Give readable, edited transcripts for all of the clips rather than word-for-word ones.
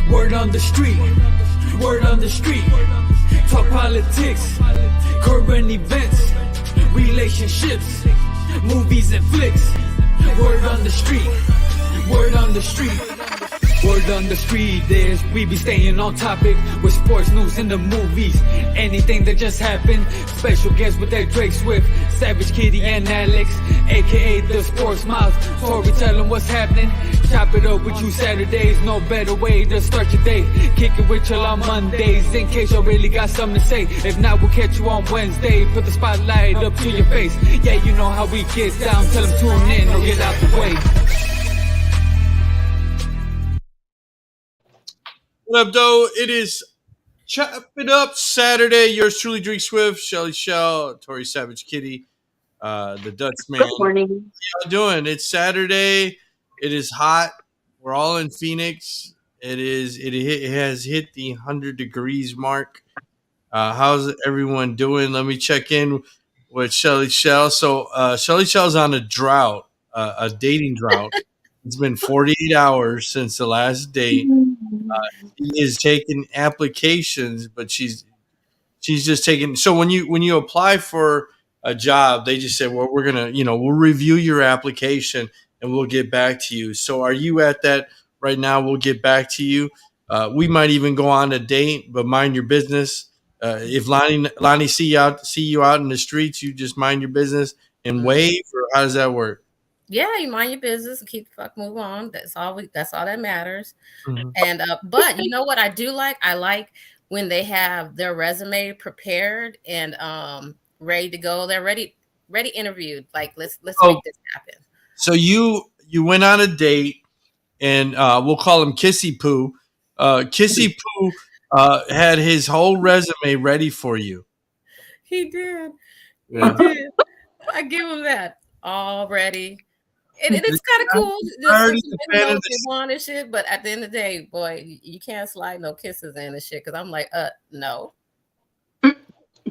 Word on the street, word on the street. Talk politics, current events, relationships, movies and flicks. Word on the street, word on the street. Word on the street is we be staying on topic with sports news and the movies. Anything that just happened. Special guest with that Drake Swift, Savage Kitty and Alex, aka the Sports Mouth. Storytelling what's happening. Chop it up with you Saturdays. No better way to start your day. Kick it with you on Mondays in case you really got something to say. If not, we'll catch you on Wednesday. Put the spotlight up to your face. Yeah, you know how we get down. Tell them tune in or get out the way. What up, though? It is Chop It Up Saturday. Yours truly, Drake Swift, Shelly Shell, Tori Savage Kitty, the Dutchman. Good morning. How y'all doing? It's Saturday. It is hot. We're all in Phoenix. It has hit the 100 degrees mark. How's everyone doing? Let me check in with Shelly Shell. So Shelly Shell's on a drought, a dating drought. It's been 48 hours since the last date. She is taking applications, but she's just taking. So when you apply for a job, they just say, well, we're gonna, we'll review your application and we'll get back to you. So are you at that right now? We'll get back to you. We might even go on a date, but mind your business. If Lonnie see you out in the streets, you just mind your business and wave, or how does that work? Yeah, you mind your business and keep the fuck move on. That's all that matters. Mm-hmm. And but you know what I do like? I like when they have their resume prepared and ready to go. They're ready interviewed. Like let's make this happen. So you went on a date, and we'll call him Kissy Poo. Kissy Poo had his whole resume ready for you. He did. Yeah. He did. I give him that already. And it's kind of cool. They want and shit, but at the end of the day, boy, you can't slide no kisses in and shit. Because I'm like, no.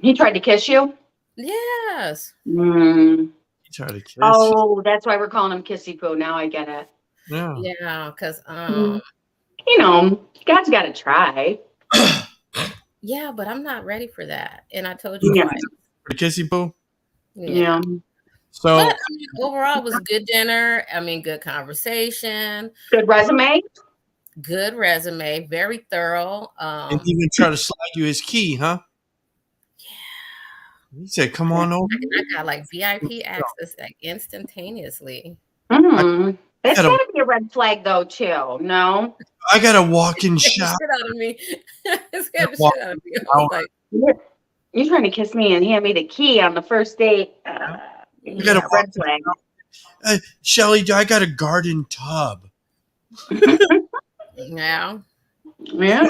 He tried to kiss you? Yes. He tried to kiss. Oh, that's why we're calling him Kissy Poo. Now I get it. Yeah. Yeah, because God's got to try. Yeah, but I'm not ready for that, and I told you why. For Kissy Poo. Yeah. So, but, overall, it was a good dinner. Good conversation. Good resume. Good resume. Very thorough. And even try to slide you his key, huh? Yeah. He said, "Come on over." I got like VIP access instantaneously. Mm-hmm. That's got to be a red flag, though, too. No. I got a walk-in shop. Shit out of me. It's scared the shit out of me. I was like, you're trying to kiss me and hand me the key on the first date. You got a red flag. Shelly, I got a garden tub. Yeah. Yeah.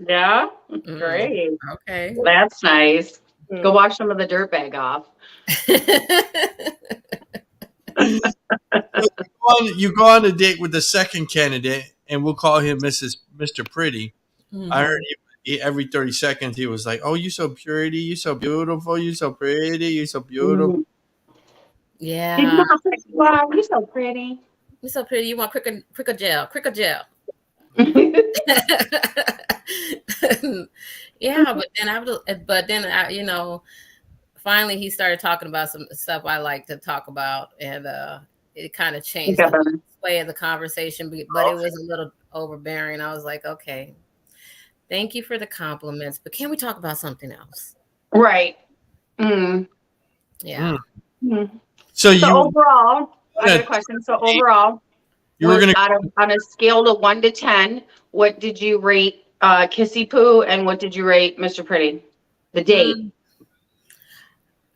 Yeah. Great. Okay. That's nice. Go wash some of the dirtbag off. You go on a date with the second candidate, and we'll call him Mr. Pretty. Mm-hmm. I heard every 30 seconds he was like, "Oh, you so pretty, you so beautiful, you so pretty, you so beautiful." Mm-hmm. Yeah. Wow, you're so pretty. You're so pretty. You want quicker gel. Yeah, but then I finally he started talking about some stuff I like to talk about, and it kind of changed the way of the conversation, but it was a little overbearing. I was like, okay, thank you for the compliments, but can we talk about something else? Right. Mm. Yeah. Mm. So overall, I got a question. So overall, on a scale of 1 to 10, what did you rate Kissy Poo, and what did you rate Mr. Pretty? The date.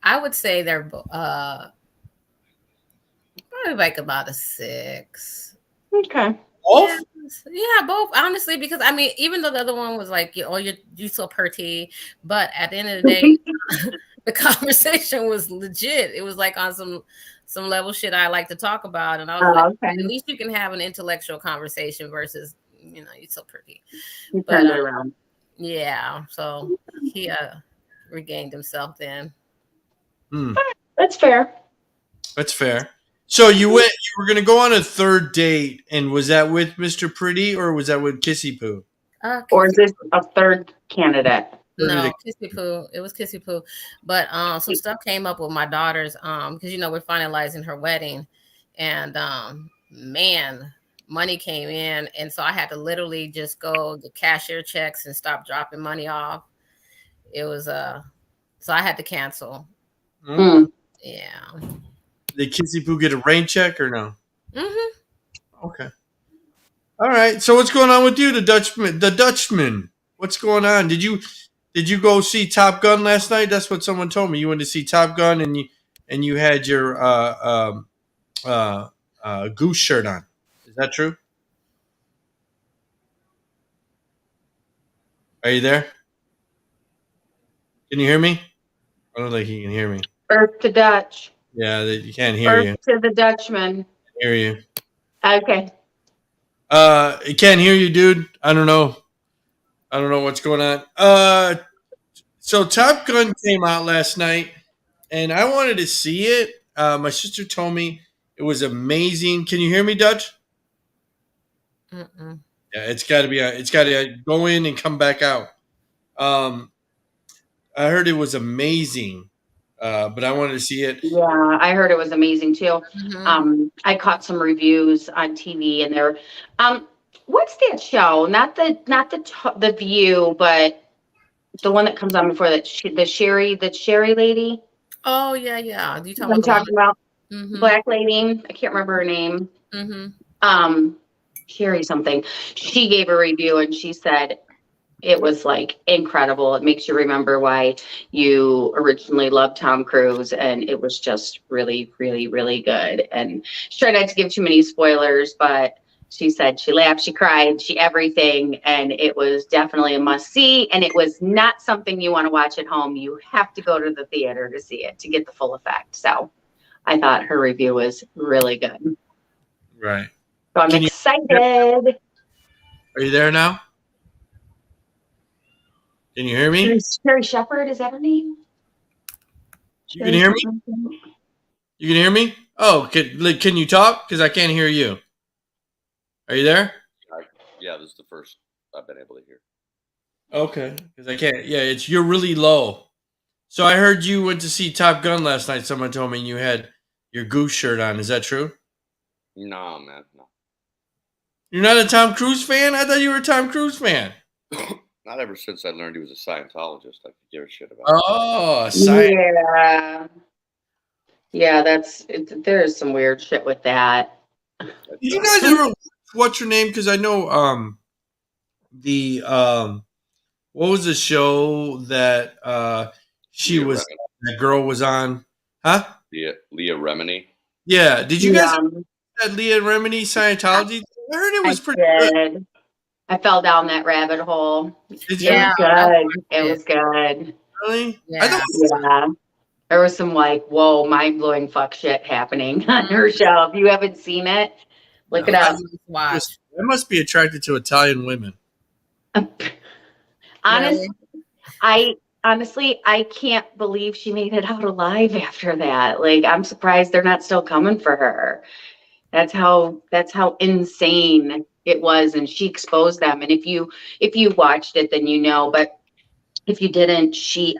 I would say they're probably like about a 6. Okay. Both? Yeah, both. Honestly, because even though the other one was like, you're so pretty, but at the end of the day, the conversation was legit. It was like on some level shit I like to talk about, and I was like, okay. At least you can have an intellectual conversation versus, you're so pretty. You turned it around. Yeah, so he regained himself then. That's fair. That's fair. So you were going to go on a third date, and was that with Mr. Pretty or was that with Kissy Poo? Or is this a third candidate? No, Kissy Poo. It was Kissy Poo. But some stuff came up with my daughter's because we're finalizing her wedding, and man, money came in, and so I had to literally just go get cashier checks and stop dropping money off. It was so I had to cancel. Mm. Yeah. Did Kissy Poo get a rain check or no? Mm-hmm. Okay. All right. So what's going on with you, the Dutchman? The Dutchman. What's going on? Did you go see Top Gun last night? That's what someone told me. You went to see Top Gun and you had your goose shirt on. Is that true? Are you there? Can you hear me? I don't think he can hear me. Earth to Dutch. Yeah, you can't hear Earth you. to the Dutchman. Hear you. Okay. I can't hear you, dude. I don't know what's going on. So Top Gun came out last night, and I wanted to see it. My sister told me it was amazing. Can you hear me, Dutch? Mm-mm. Yeah, it's got to go in and come back out. I heard it was amazing, but I wanted to see it. Yeah, I heard it was amazing too. Mm-hmm. I caught some reviews on TV, and they're what's that show? Not the View, but the one that comes on before that. The Sherry lady. Oh yeah. You I'm talking about mm-hmm. black lady. I can't remember her name. Mm-hmm. Sherry something. She gave a review and she said it was like incredible. It makes you remember why you originally loved Tom Cruise, and it was just really, really, really good. And she tried not to give too many spoilers, but she said she laughed, she cried, she everything, and it was definitely a must see. And it was not something you want to watch at home. You have to go to the theater to see it to get the full effect. So I thought her review was really good. Right. So I'm excited. Are you there now? Can you hear me? Sherry Shepherd, is that her name? You can hear me? You can hear me? Oh, can you talk? Because I can't hear you. Are you there? Yeah, this is the first I've been able to hear. Okay, because I can't. Yeah, you're really low. So I heard you went to see Top Gun last night. Someone told me you had your goose shirt on. Is that true? No, man, no. You're not a Tom Cruise fan? I thought you were a Tom Cruise fan. Not ever since I learned he was a Scientologist, I could give a shit about. Oh, yeah. There's some weird shit with that. Did you guys ever what's her name? Because I know what was the show that that girl was on? Huh? Leah Remini. Yeah. Did you guys that Leah Remini Scientology? I heard it was pretty good. I fell down that rabbit hole. It was good. Really? Yeah. There was some whoa, mind-blowing fuck shit happening on her show. If you haven't seen it, look it up. I must be attracted to Italian women. Honestly, I can't believe she made it out alive after that. Like, I'm surprised they're not still coming for her. That's how insane it was, and she exposed them. And if you watched it, then you know. But if you didn't, she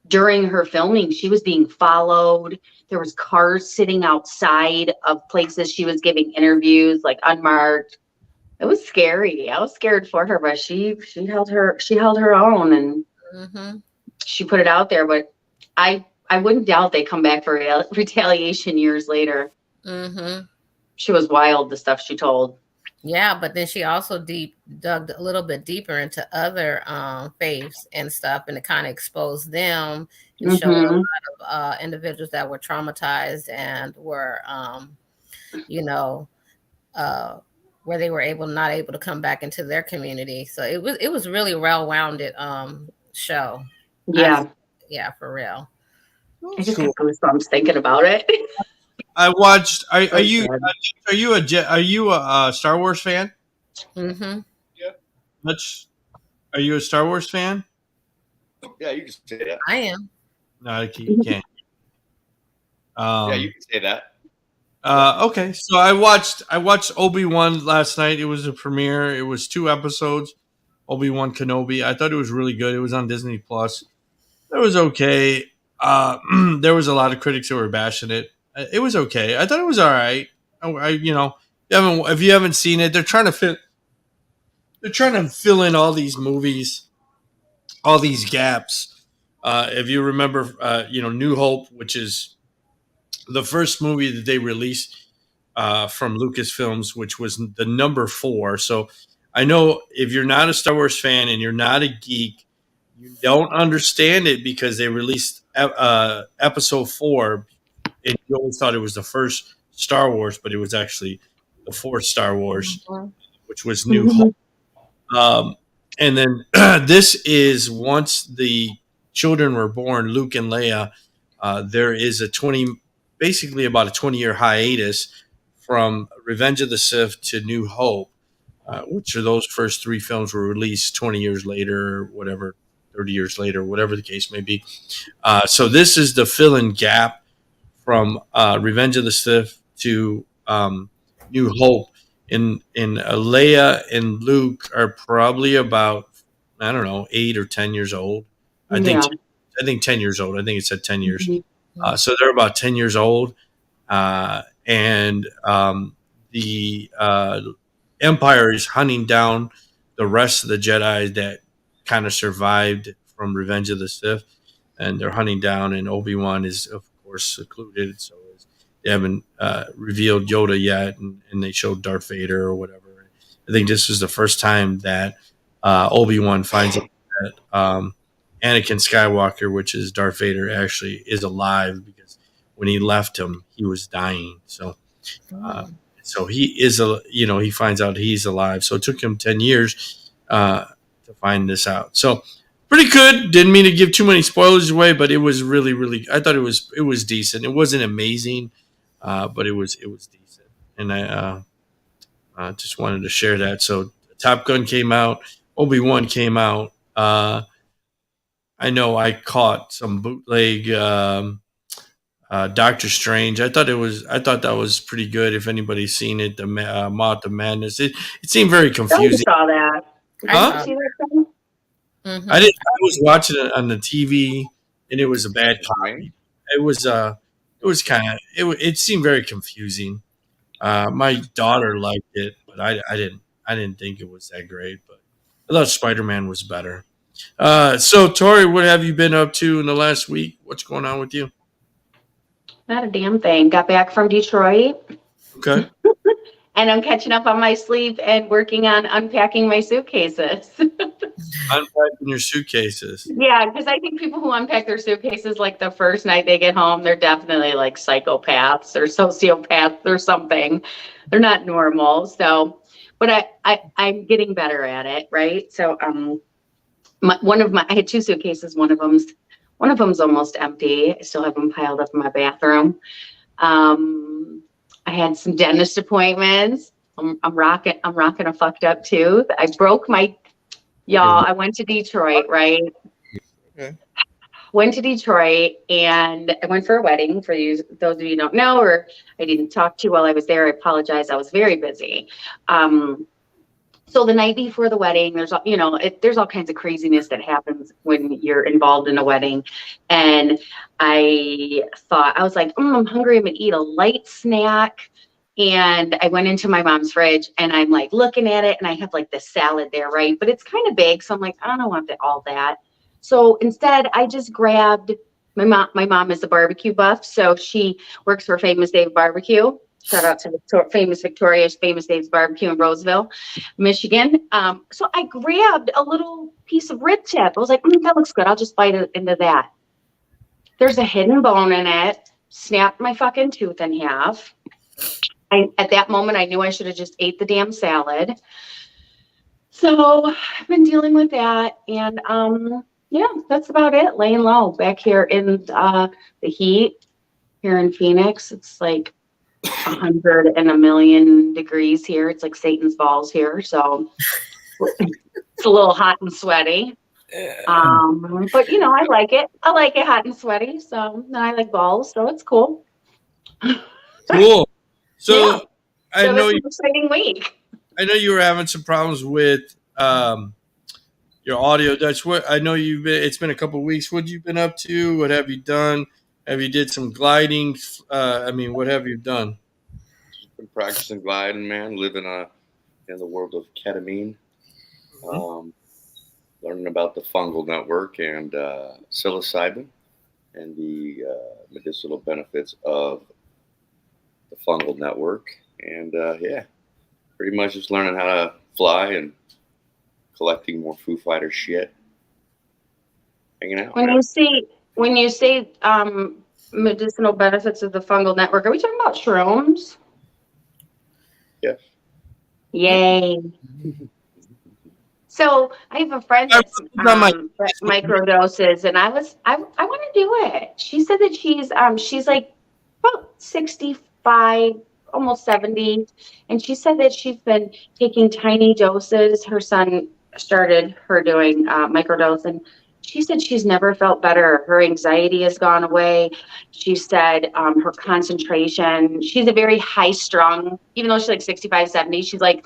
during her filming, she was being followed. There was cars sitting outside of places she was giving interviews, like unmarked. It was scary. I was scared for her, but she held her own, and she put it out there. But I wouldn't doubt they come back for retaliation years later. She was wild, the stuff she told. Yeah, but then she also dug a little bit deeper into other faiths and stuff, and it kind of exposed them and showed a lot of individuals that were traumatized and were, where they were not able to come back into their community. So it was really well-rounded show. Yeah, for real. I just got goosebumps thinking about it. I watched. Are you a Star Wars fan? Yeah. Are you a Star Wars fan? Yeah, you can say that. I am. No, you can't. Yeah, you can say that. Okay, so I watched Obi-Wan last night. It was a premiere. It was 2 episodes. Obi-Wan Kenobi. I thought it was really good. It was on Disney Plus. It was okay. There was a lot of critics who were bashing it. It was okay. I thought it was all right. You know, if you haven't seen it, they're trying to fill in all these movies, all these gaps. If you remember, New Hope, which is the first movie that they released from Lucasfilms, which was the number 4. So I know if you're not a Star Wars fan and you're not a geek, you don't understand it because they released episode 4, and you always thought it was the first Star Wars, but it was actually the 4th Star Wars, which was New Hope. And then this is once the children were born, Luke and Leia. There is basically about a 20-year hiatus from Revenge of the Sith to New Hope, which are those first 3 films were released 20 years later, or whatever, 30 years later, whatever the case may be. So this is the fill-in gap from Revenge of the Sith to New Hope. In Leia and Luke are probably about, I don't know, 8 or 10 years old. I think 10 years old. I think it said 10 years. Mm-hmm. So they're about 10 years old. And the Empire is hunting down the rest of the Jedi that kind of survived from Revenge of the Sith. And they're hunting down, and Obi-Wan is, of course, secluded. So they haven't revealed Yoda yet, and they showed Darth Vader or whatever. I think this is the first time that Obi-Wan finds out that Anakin Skywalker, which is Darth Vader, actually is alive, because when he left him, he was dying. So he finds out he's alive. So it took him 10 years to find this out. So pretty good. Didn't mean to give too many spoilers away, but it was really, really. I thought it was decent. It wasn't amazing, but it was decent, and I just wanted to share that. So Top Gun came out, Obi-Wan came out. I know I caught some bootleg Doctor Strange. I thought that was pretty good. If anybody's seen it, the Moth of Madness. It seemed very confusing. I saw that. Huh? Did you see that? Mm-hmm. I didn't. I was watching it on the TV, and it was a bad copy. It was kind of it seemed very confusing. My daughter liked it, but I didn't think it was that great. But I thought Spider-Man was better. So Tori, what have you been up to in the last week? What's going on with you? Not a damn thing. Got back from Detroit. Okay. And I'm catching up on my sleep and working on unpacking my suitcases. Unpacking your suitcases. Yeah, because I think people who unpack their suitcases like the first night they get home, they're definitely like psychopaths or sociopaths or something. They're not normal. So, but I'm getting better at it, right? So I had 2 suitcases. One of them's almost empty. I still have them piled up in my bathroom. I had some dentist appointments. I'm rocking a fucked up tooth. I broke my, y'all. I went to Detroit, right? Okay. Went to Detroit, and I went for a wedding. For those of you who don't know, or I didn't talk to while I was there, I apologize. I was very busy. So the night before the wedding, there's all kinds of craziness that happens when you're involved in a wedding. And I was like, I'm hungry. I'm going to eat a light snack. And I went into my mom's fridge, and I'm like looking at it, and I have like this salad there, right? But it's kind of big. So I'm like, I don't want all that. So instead, I just grabbed my mom. My mom is a barbecue buff. So she works for Famous Dave Barbecue. Shout out to Famous Victoria's Famous Dave's Barbecue in Roseville, Michigan. So I grabbed a little piece of rib tip. I was like, that looks good. I'll just bite into that. There's a hidden bone in it. Snapped my fucking tooth in half. At that moment, I knew I should have just ate the damn salad. So I've been dealing with that. And yeah, that's about it. Laying low back here in the heat here in Phoenix. It's like 100 and a million degrees here. It's like Satan's balls here, so it's a little hot and sweaty. But I like it. I like it hot and sweaty. So I like balls, so it's cool. Cool. So Yeah. I So know it's an exciting week. I know you were having some problems with your audio, Dutch. What I know it's been a couple of weeks. What have you been up to? What have you done? Have you did some gliding? What have you done? Just been practicing gliding, man. Living in the world of ketamine. Learning about the fungal network and psilocybin and the medicinal benefits of the fungal network. And pretty much just learning how to fly and collecting more Foo Fighter shit. Hanging out. When you say medicinal benefits of the fungal network, are we talking about shrooms? Yes. Yay. So I have a friend that's that microdoses, and I want to do it. She said that she's like about 65, almost 70, and she said that she's been taking tiny doses. Her son started her doing microdose, and she said she's never felt better. Her anxiety has gone away. She said her concentration. She's a very high strung, even though she's like 65, 70. She's like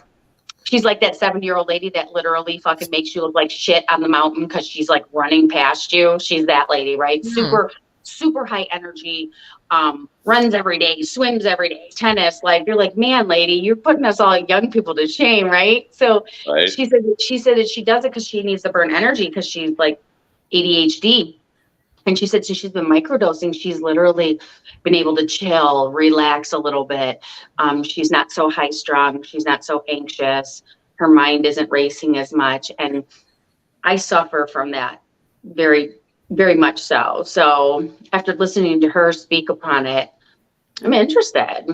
that 70-year-old lady that literally fucking makes you look like shit on the mountain because she's like running past you. She's that lady, right? Mm. Super high energy, runs every day, swims every day, tennis. Like, you're like, man, lady, you're putting us all young people to shame, right? So right. She said that she does it because she needs to burn energy because she's like ADHD. And she said, so she's been microdosing. She's literally been able to chill, relax a little bit. She's not so high strung. She's not so anxious. Her mind isn't racing as much. And I suffer from that very, very much so. So after listening to her speak upon it, I'm interested.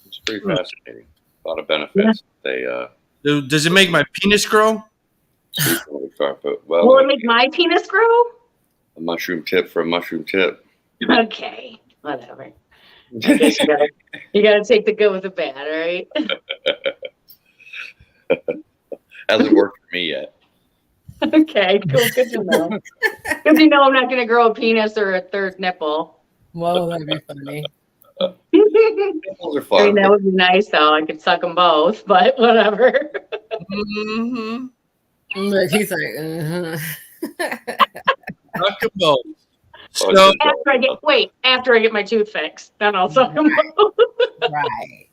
It's pretty fascinating. A lot of benefits. Yeah. Does it make my penis grow? Will it make my penis grow? A mushroom tip for a mushroom tip. Okay, whatever. I guess you gotta take the good with the bad, all right? Hasn't worked for me yet. Okay, cool. Good to know. Because you know I'm not gonna grow a penis or a third nipple. Whoa, that'd be funny. Nipples are fun. I mean, that would be nice though. I could suck them both, but whatever. Mm-hmm. Look, he's like, Suck them both. So, after I get my tooth fixed, then I'll suck them both. Right.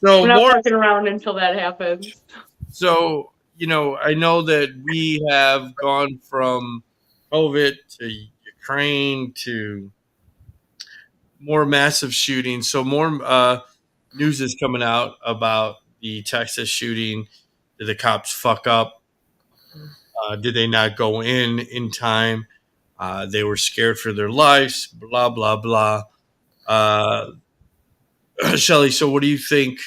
So I'm not fucking around until that happens. So, I know that we have gone from COVID to Ukraine to more massive shootings. So more news is coming out about the Texas shooting. Did the cops fuck up? Did they not go in time? They were scared for their lives, blah, blah, blah. Shelly, so what do you think?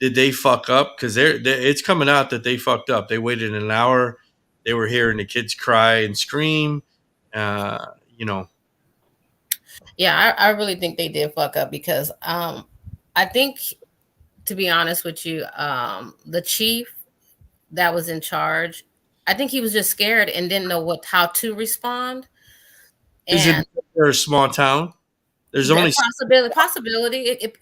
Did they fuck up? Because it's coming out that they fucked up. They waited an hour. They were hearing the kids cry and scream. Yeah, I really think they did fuck up because I think, to be honest with you, the chief that was in charge, I think he was just scared and didn't know how to respond. Is it a small town? There's only a possibility. In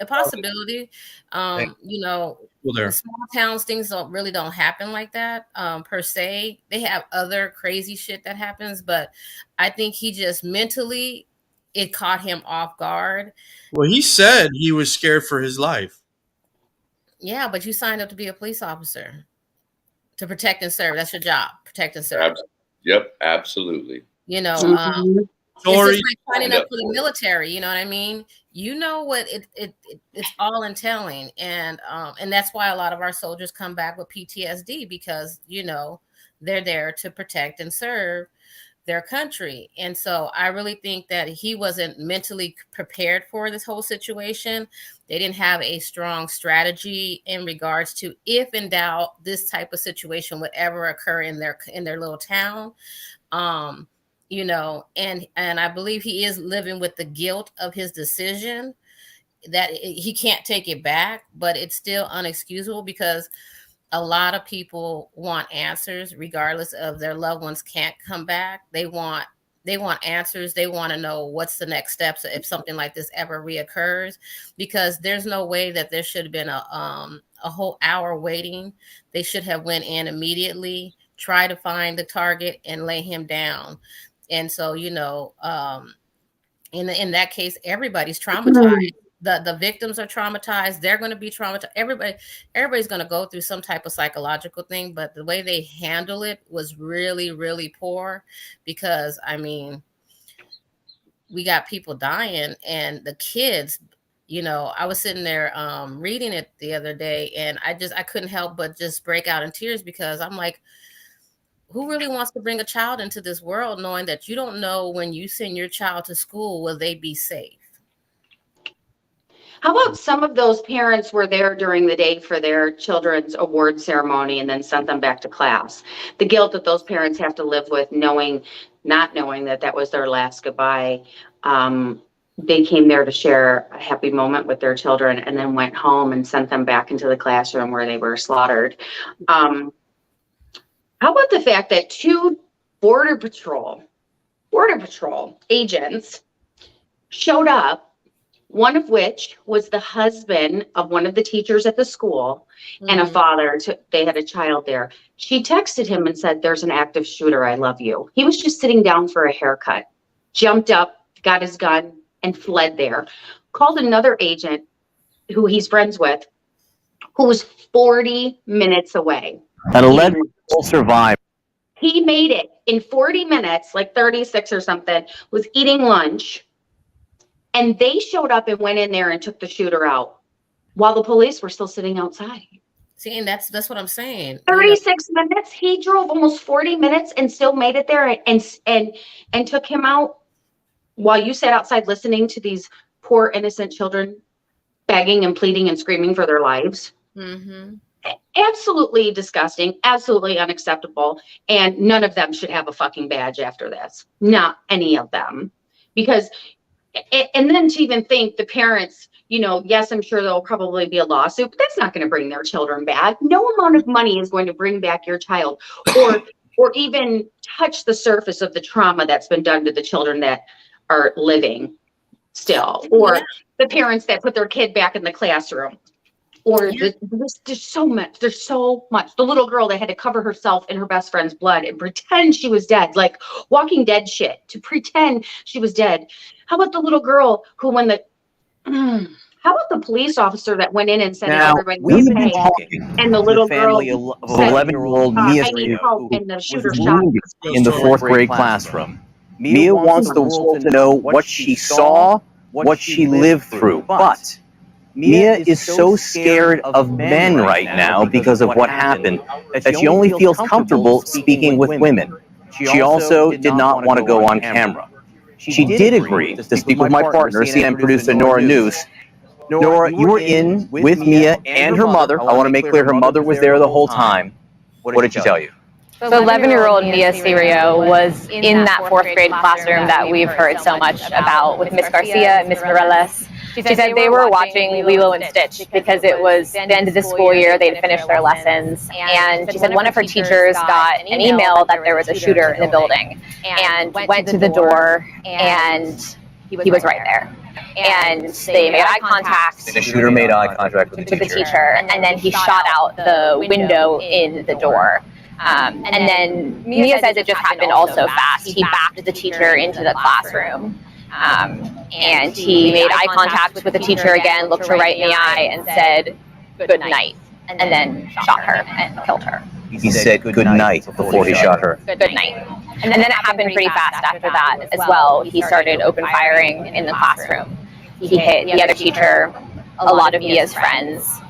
small towns, things don't happen like that per se. They have other crazy shit that happens, but I think he just mentally, it caught him off guard. Well, he said he was scared for his life. Yeah, but you signed up to be a police officer to protect and serve. That's your job, protect and serve. Yep, absolutely. It's just like signing up for the military. You know what I mean? You know what it's all entailing, and that's why a lot of our soldiers come back with PTSD because they're there to protect and serve their country. And so I really think that he wasn't mentally prepared for this whole situation. They didn't have a strong strategy in regards to, if in doubt, this type of situation would ever occur in their little town. And I believe he is living with the guilt of his decision, that he can't take it back, but it's still unexcusable because a lot of people want answers regardless of their loved ones can't come back. They want they want answers. They want to know what's the next steps if something like this ever reoccurs, because there's no way that there should have been a whole hour waiting. They should have went in immediately, try to find the target and lay him down. And so, you know, in that case, everybody's traumatized. The victims are traumatized. They're going to be traumatized. Everybody's going to go through some type of psychological thing, but the way they handle it was really, really poor, because I mean, we got people dying, and the kids, you know, I was sitting there reading it the other day, and I couldn't help but just break out in tears, because I'm like, who really wants to bring a child into this world knowing that you don't know when you send your child to school, will they be safe? How about some of those parents were there during the day for their children's award ceremony and then sent them back to class? The guilt that those parents have to live with, not knowing that that was their last goodbye. They came there to share a happy moment with their children and then went home and sent them back into the classroom where they were slaughtered. How about the fact that 2 Border Patrol agents showed up, one of which was the husband of one of the teachers at the school, and a father. They had a child there. She texted him and said, "There's an active shooter. I love you." He was just sitting down for a haircut, jumped up, got his gun, and fled there. Called another agent who he's friends with, who was 40 minutes away. An 11-year-old survived. He made it in 40 minutes, like 36 or something, was eating lunch. And they showed up and went in there and took the shooter out while the police were still sitting outside. See, and that's what I'm saying. 36 minutes. He drove almost 40 minutes and still made it there and took him out while you sat outside listening to these poor innocent children begging and pleading and screaming for their lives. Mm-hmm. Absolutely disgusting, absolutely unacceptable. And none of them should have a fucking badge after this. Not any of them. Because and then to even think the parents, you know, yes, I'm sure there'll probably be a lawsuit, but that's not going to bring their children back. No amount of money is going to bring back your child or even touch the surface of the trauma that's been done to the children that are living still, or the parents that put their kid back in the classroom. Or there's so much. There's so much. The little girl that had to cover herself in her best friend's blood and pretend she was dead, like Walking Dead shit, to pretend she was dead. How about the little girl who, how about the police officer that went in and said, now, everybody was okay, and the little girl of 11-year-old Mia, I need help, and the shooter shot her. In the 4th grade classroom. Mia wants the world to know what she saw, what she lived through, but Mia is so scared of men right now because of what happened that she only feels comfortable speaking with women. She also did not want to go on camera. She did agree to speak with my partner, CNN producer Nora News. Nora, you were in with Mia and her mother. I want to make clear her mother was there the whole time. What did she tell you? So 11-year-old Mia Serio was in that 4th grade classroom that we've heard so much about with Miss Garcia and Miss Morales. She said they were watching Lilo and Stitch because it was the end of the school year. They had finished their lessons. And she said one of her teachers got an email that there was a shooter in the building and went to the door, and he was right there. And they made eye contact. The shooter made eye contact with the teacher. And then he shot out the window in the door. And then Mia says it just happened also fast. He backed the teacher into the classroom. And he made eye contact with the teacher again, looked her right in the eye and said, "Good night," and then shot her and killed her. He said good night before he shot her. Good night. And then it happened pretty fast after that as well. He started open firing in the classroom. He hit the other teacher, a lot of Mia's friends.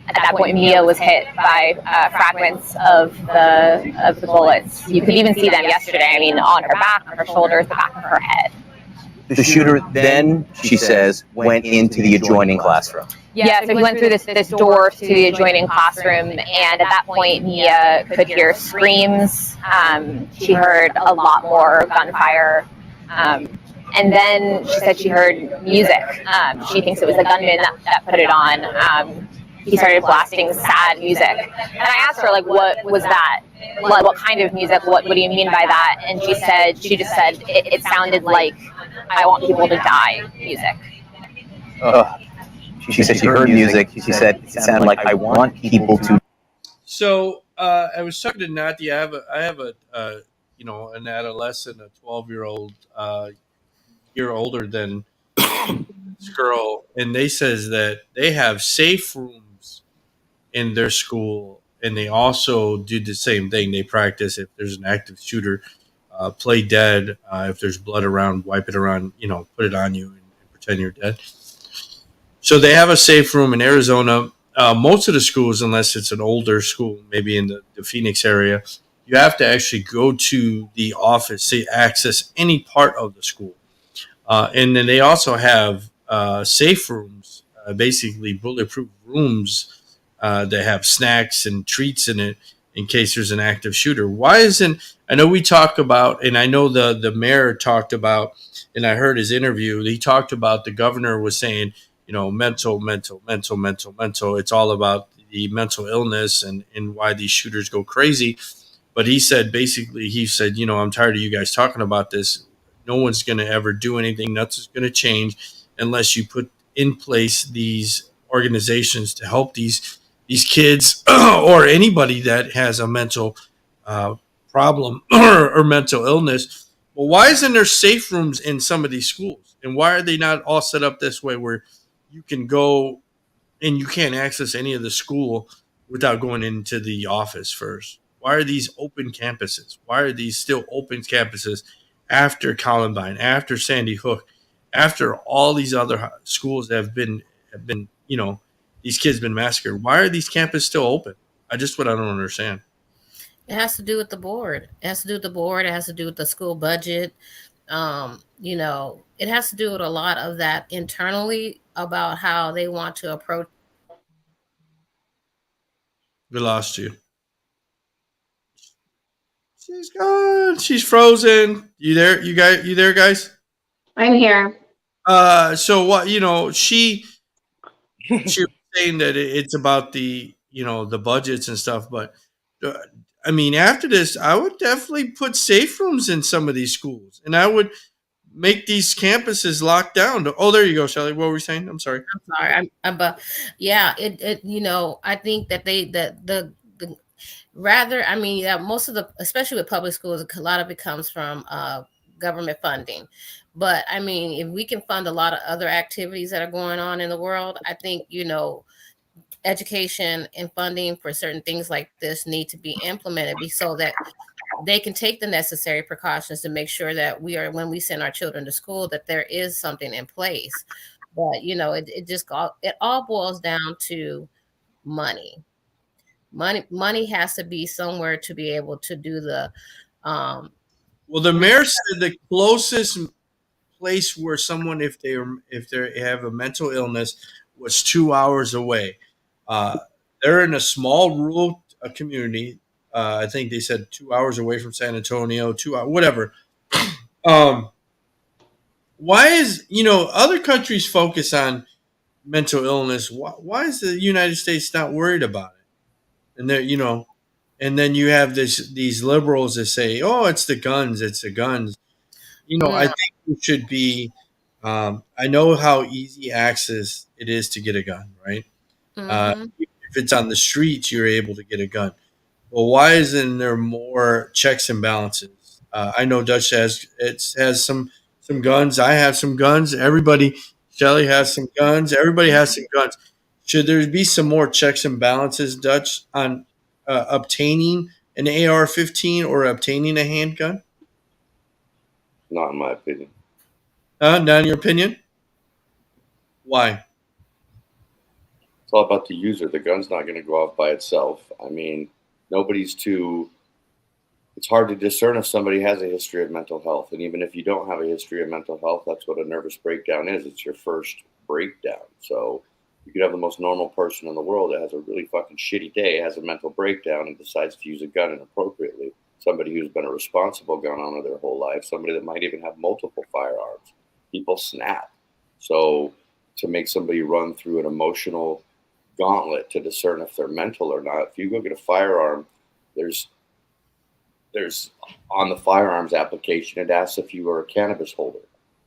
At that point, Mia was hit by fragments of the bullets. You could even see them yesterday. I mean, on her back, on her shoulders, the back of her head. The shooter then, she says, went into the adjoining classroom. Yeah, so he went through this door to the adjoining classroom, and at that point, Mia could hear screams. She heard a lot more gunfire. And then she said she heard music. She thinks it was the gunman that put it on. he started blasting sad music. And I asked her, like, what was that? What kind of music? What do you mean by that? And she just said it sounded like I want people to die music. She said she heard music. She said it sounded like I want people to. So I was talking to Nati. I have a an adolescent, a 12-year-old, year older than this girl, and they says that they have safe rooms in their school, and they also do the same thing. They practice if there's an active shooter, play dead. If there's blood around, wipe it around. Put it on you and pretend you're dead. So they have a safe room in Arizona. Most of the schools, unless it's an older school, maybe in the Phoenix area, you have to actually go to the office to access any part of the school. And then they also have safe rooms, basically bulletproof rooms that have snacks and treats in it in case there's an active shooter. Why isn't – I know we talk about – and I know the mayor talked about – and I heard his interview. He talked about the governor was saying – mental. It's all about the mental illness and why these shooters go crazy. But he said, I'm tired of you guys talking about this. No one's going to ever do anything. Nothing's going to change unless you put in place these organizations to help these kids or anybody that has a mental problem or mental illness. Well, why isn't there safe rooms in some of these schools? And why are they not all set up this way where you can go and you can't access any of the school without going into the office first? Why are these open campuses? Why are these still open campuses after Columbine, after Sandy Hook, after all these other schools that have been these kids been massacred? Why are these campuses still open? I don't understand. It has to do with the board. It has to do with the board. It has to do with the school budget. It has to do with a lot of that internally about how they want to approach. We lost you. She's gone. She's frozen. You there? You there, guys? I'm here. So what? She was saying that it's about the the budgets and stuff, but I mean, after this, I would definitely put safe rooms in some of these schools, and I would make these campuses locked down. Oh, there you go, Shelly. What were we saying? I'm sorry. Yeah, I think that most of especially with public schools, a lot of it comes from government funding. But I mean, if we can fund a lot of other activities that are going on in the world, I think, education and funding for certain things like this need to be implemented so that they can take the necessary precautions to make sure that when we send our children to school, that there is something in place. But, it all boils down to money. Money has to be somewhere to be able to do the. Well, the mayor said the closest place where someone, if they have a mental illness, was 2 hours away. They're in a small rural community. I think they said 2 hours away from San Antonio, 2 hours, whatever. Why is, other countries focus on mental illness? Why is the United States not worried about it? And they're, and then you have these liberals that say, oh, it's the guns. I think it should be, I know how easy access it is to get a gun, right? Mm-hmm. If it's on the streets, you're able to get a gun. Well, why isn't there more checks and balances? I know Dutch has some guns. I have some guns. Shelly has some guns. Everybody has some guns. Should there be some more checks and balances, Dutch, on obtaining an AR-15 or obtaining a handgun? Not in my opinion. Not in your opinion? Why? It's all about the user. The gun's not going to go off by itself. I mean, it's hard to discern if somebody has a history of mental health. And even if you don't have a history of mental health, that's what a nervous breakdown is. It's your first breakdown. So you could have the most normal person in the world that has a really fucking shitty day, has a mental breakdown, and decides to use a gun inappropriately. Somebody who's been a responsible gun owner their whole life, somebody that might even have multiple firearms. People snap. So to make somebody run through an emotional gauntlet to discern if they're mental or not. If you go get a firearm, there's on the firearms application, it asks if you are a cannabis holder.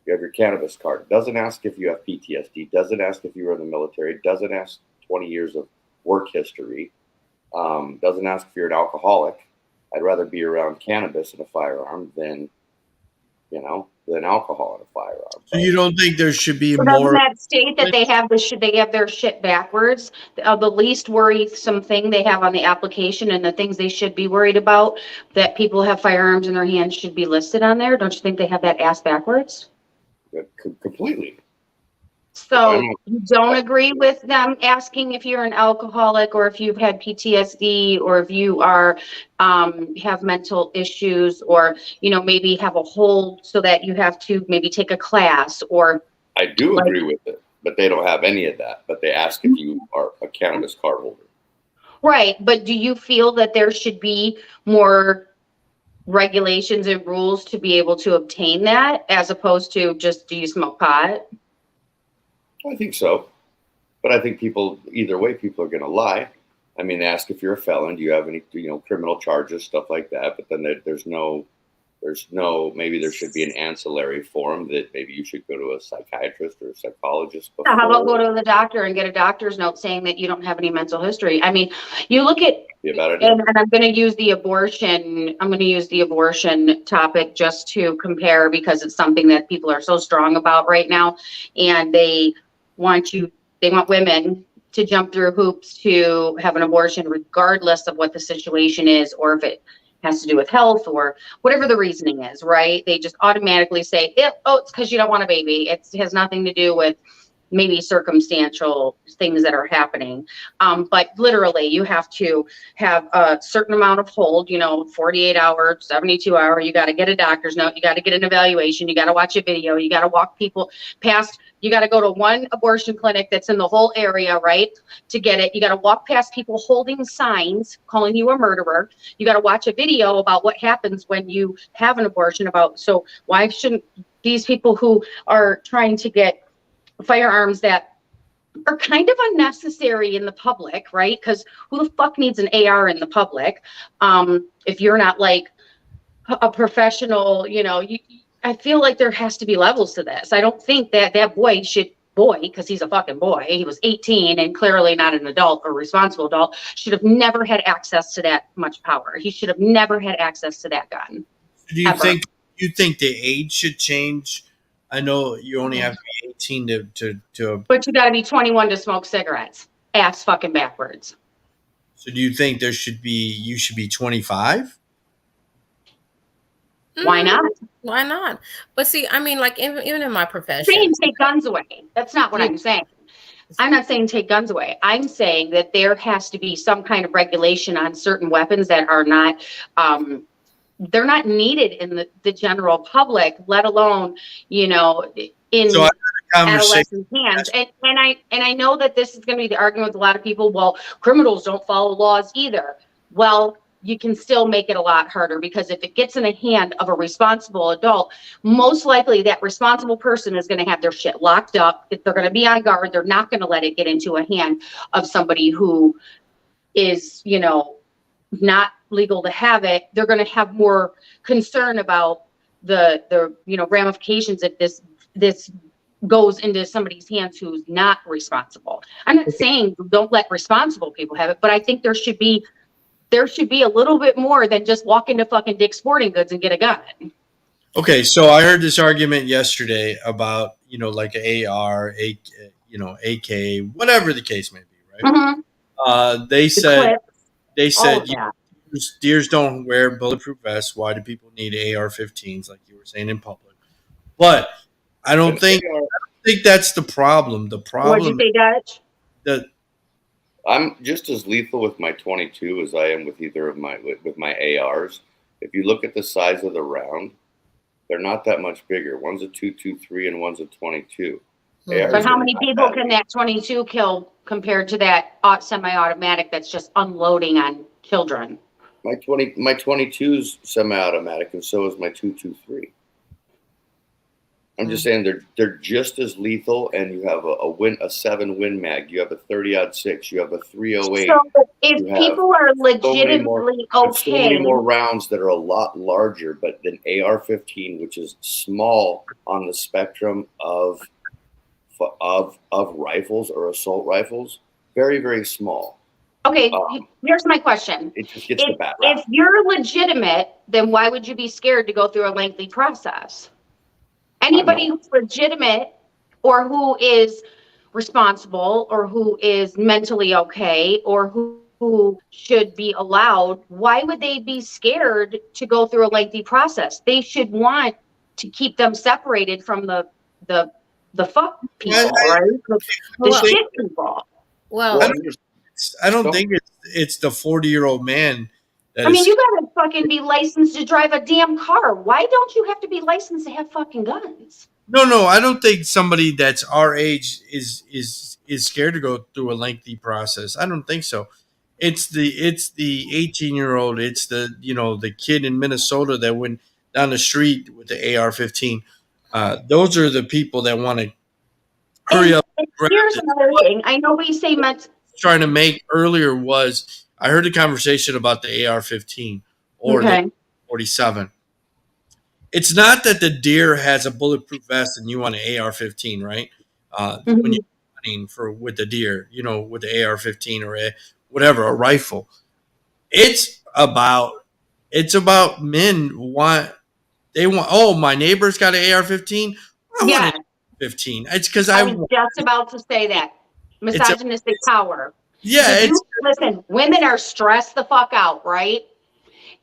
You have your cannabis card. It doesn't ask if you have PTSD. It doesn't ask if you were in the military. It doesn't ask 20 years of work history. Doesn't ask if you're an alcoholic. I'd rather be around cannabis in a firearm than alcohol in a firearm. So you don't think there should be So more? doesn't that state that they have their shit backwards? The least worrisome thing they have on the application and the things they should be worried about that people have firearms in their hands should be listed on there. Don't you think they have that ass backwards? Completely. So you don't agree with them asking if you're an alcoholic or if you've had PTSD or if you are have mental issues or maybe have a hold so that you have to maybe take a class or. I do agree with it, but they don't have any of that. But they ask if you are a cannabis card holder. Right, but do you feel that there should be more regulations and rules to be able to obtain that as opposed to just do you smoke pot? I think so, but I think either way, people are going to lie. I mean, they ask if you're a felon, do you have any, criminal charges, stuff like that. But then there's no, maybe there should be an ancillary form that maybe you should go to a psychiatrist or a psychologist before. How about go to the doctor and get a doctor's note saying that you don't have any mental history? I mean, you look at, and I'm going to use the abortion topic just to compare because it's something that people are so strong about right now. And they want women to jump through hoops to have an abortion regardless of what the situation is or if it has to do with health or whatever the reasoning is, right? They just automatically say, it's because you don't want a baby. It has nothing to do with maybe circumstantial things that are happening. But literally you have to have a certain amount of hold, 48 hour, 72 hour, you got to get a doctor's note, you got to get an evaluation, you got to watch a video, you got to walk people past, you got to go to one abortion clinic that's in the whole area, right? To get it. You got to walk past people holding signs, calling you a murderer. You got to watch a video about what happens when you have an abortion so why shouldn't these people who are trying to get firearms that are kind of unnecessary in the public, right? Because who the fuck needs an AR in the public? If you're not like a professional, I feel like there has to be levels to this. I don't think that boy, because he's a fucking boy, he was 18 and clearly not an adult or responsible adult, should have never had access to that much power. He should have never had access to that gun. Do you think the age should change? I know you only have to be 18 to. But you got to be 21 to smoke cigarettes. Ass fucking backwards. So do you think you should be 25? Why not? Why not? But see, I mean, like even in my profession, saying take guns away. That's not what I'm saying. I'm not saying take guns away. I'm saying that there has to be some kind of regulation on certain weapons that are not. They're not needed in the general public, let alone, in adolescent hands. And I know that this is going to be the argument with a lot of people. Well, criminals don't follow laws either. Well, you can still make it a lot harder because if it gets in the hand of a responsible adult, most likely that responsible person is going to have their shit locked up. If they're going to be on guard, they're not going to let it get into a hand of somebody who is, not legal to have it. They're going to have more concern about the ramifications if this goes into somebody's hands who's not responsible. I'm not saying don't let responsible people have it, but I think there should be a little bit more than just walk into fucking Dick's Sporting Goods and get a gun. Okay, so I heard this argument yesterday about like an AR, AK, whatever the case may be, right? Mm-hmm. They said deers don't wear bulletproof vests. Why do people need AR-15s, like you were saying, in public? But I don't think that's the problem. The problem. What'd you say, Dutch? I'm just as lethal with my 22 as I am with either of my ARs. If you look at the size of the round, they're not that much bigger. One's a 223 and one's a 22. But how many people can that 22 kill compared to that semi-automatic that's just unloading on children? My 22's semi-automatic, and so is my 223. I'm just saying they're just as lethal, and you have a 7 Win Mag, you have a 30-06, you have a 308. So if people are legitimately so okay, many more rounds that are a lot larger, but than AR-15, which is small on the spectrum of rifles or assault rifles, very, very small. Okay, here's my question. It just gets the bad rap. If you're legitimate, then why would you be scared to go through a lengthy process? Anybody who's legitimate or who is responsible or who is mentally okay or who should be allowed, why would they be scared to go through a lengthy process? They should want to keep them separated from the fuck people, right? The shit people. Well, I don't think it's the 40-year-old man. I mean, you gotta fucking be licensed to drive a damn car. Why don't you have to be licensed to have fucking guns? No, I don't think somebody that's our age is scared to go through a lengthy process. I don't think so. It's the 18-year-old. It's the kid in Minnesota that went down the street with the AR-15. Those are the people that want to hurry up. Here's another thing. I know we say trying to make earlier was I heard a conversation about the AR-15 or the 47. It's not that the deer has a bulletproof vest and you want an AR-15, right? When you're hunting with the deer, with the AR-15 or a rifle. It's about men oh, my neighbor's got an AR-15. I want an AR-15. It's because I was just about to say that. Misogynistic power. Yeah, listen, women are stressed the fuck out, right?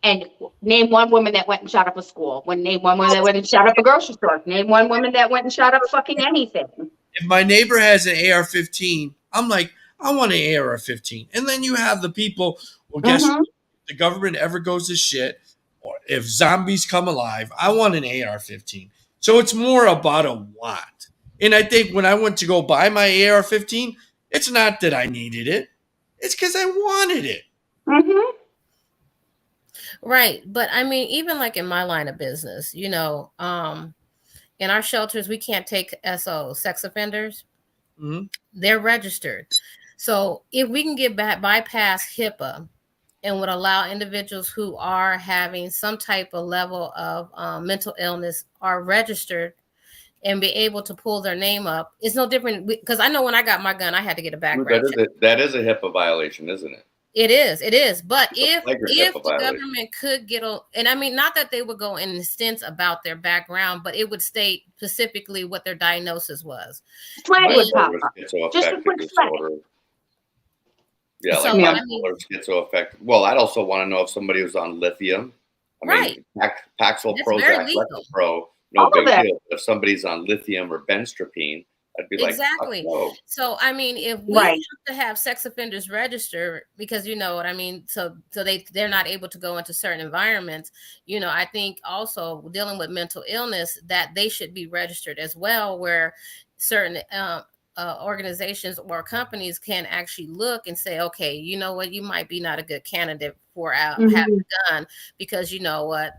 And name one woman that went and shot up a school. Name one woman that went and shot up a grocery store. Name one woman that went and shot up fucking anything. If my neighbor has an AR-15, I'm like, I want an AR-15. And then you have the people, well, guess what? If the government ever goes to shit, or if zombies come alive, I want an AR-15. So it's more about a want. And I think when I went to go buy my AR-15, it's not that I needed it. It's because I wanted it. Right. But I mean, even like in my line of business, in our shelters, we can't take SOs, sex offenders. They're registered. So if we can bypass HIPAA and would allow individuals who are having some type of level of mental illness are registered and be able to pull their name up, it's no different. Because I know when I got my gun, I had to get a background check. That is a HIPAA violation, isn't it? It is. But if the government could and I mean, not that they would go in instance about their background, but it would state specifically what their diagnosis was. Flag would pop up. Just a quick flag. Yeah, like bipolar, schizoaffective. Well, I'd also want to know if somebody was on lithium. I mean, Paxil, Prozac, Lexapro, no big deal. If somebody's on lithium or benztropine, I'd be exactly. Like, no. So I mean, if we have to have sex offenders register, because you know what I mean, so they're not able to go into certain environments. I think also dealing with mental illness, that they should be registered as well, where certain organizations or companies can actually look and say, okay, you know what, you might be not a good candidate for having a gun, because you know what.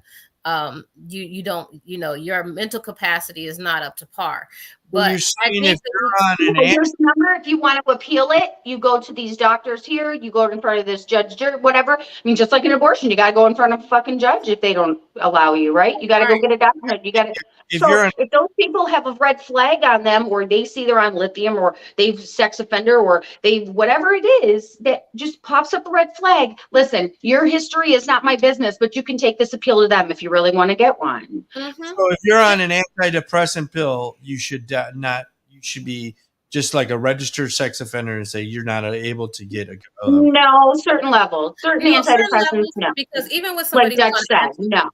You don't, your mental capacity is not up to par. But I think if you want to appeal it, you go to these doctors here, you go in front of this judge, whatever. I mean, just like an abortion, you got to go in front of a fucking judge if they don't allow you, right? You got to go get a doctor. You got to. If those people have a red flag on them, or they see they're on lithium, or they've sex offender, or they've whatever it is that just pops up a red flag. Listen, your history is not my business, but you can take this appeal to them if you really want to get one. So if you're on an antidepressant pill, you should you should be just like a registered sex offender and say you're not able to get a no, certain levels, certain antidepressants, no. Because even with somebody like Dutch said, no.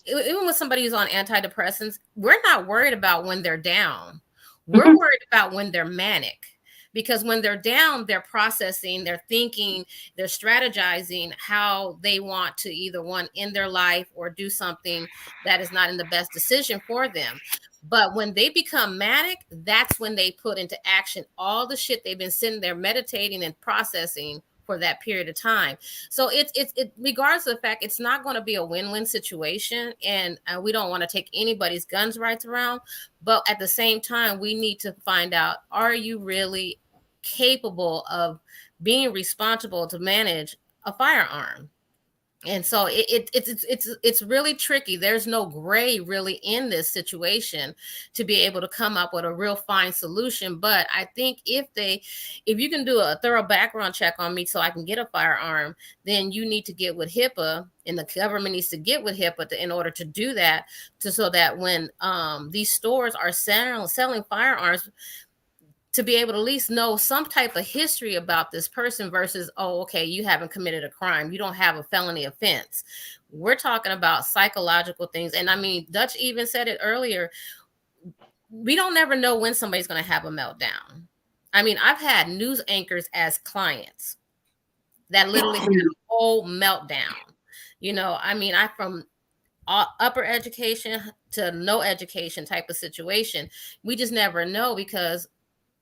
Even with somebody who's on antidepressants, we're not worried about when they're down. We're worried about when they're manic. Because when they're down, they're processing, they're thinking, they're strategizing how they want to either end their life or do something that is not in the best decision for them. But when they become manic, that's when they put into action all the shit they've been sitting there meditating and processing for that period of time. So it regardless of the fact, it's not going to be a win-win situation, and we don't want to take anybody's guns rights around. But at the same time, we need to find out, are you really capable of being responsible to manage a firearm? And so it's really tricky. There's no gray really in this situation to be able to come up with a real fine solution. But I think if you can do a thorough background check on me so I can get a firearm, then you need to get with HIPAA, and the government needs to get with HIPAA in order to do that, so that when these stores are selling firearms, to be able to at least know some type of history about this person versus, oh, okay, you haven't committed a crime. You don't have a felony offense. We're talking about psychological things. And I mean, Dutch even said it earlier. We don't never know when somebody's going to have a meltdown. I mean, I've had news anchors as clients that literally had a whole meltdown. You know, I mean, I'm from upper education to no education type of situation. We just never know, because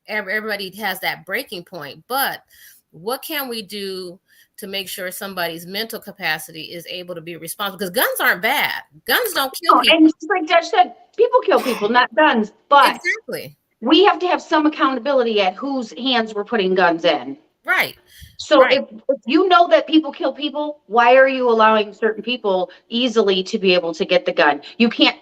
everybody has that breaking point. But what can we do to make sure somebody's mental capacity is able to be responsible? Because guns aren't bad. Guns don't kill people. And just like Dutch said, people kill people, not guns. But exactly, we have to have some accountability at whose hands we're putting guns in. Right. So right. If you know that people kill people, why are you allowing certain people easily to be able to get the gun? You can't,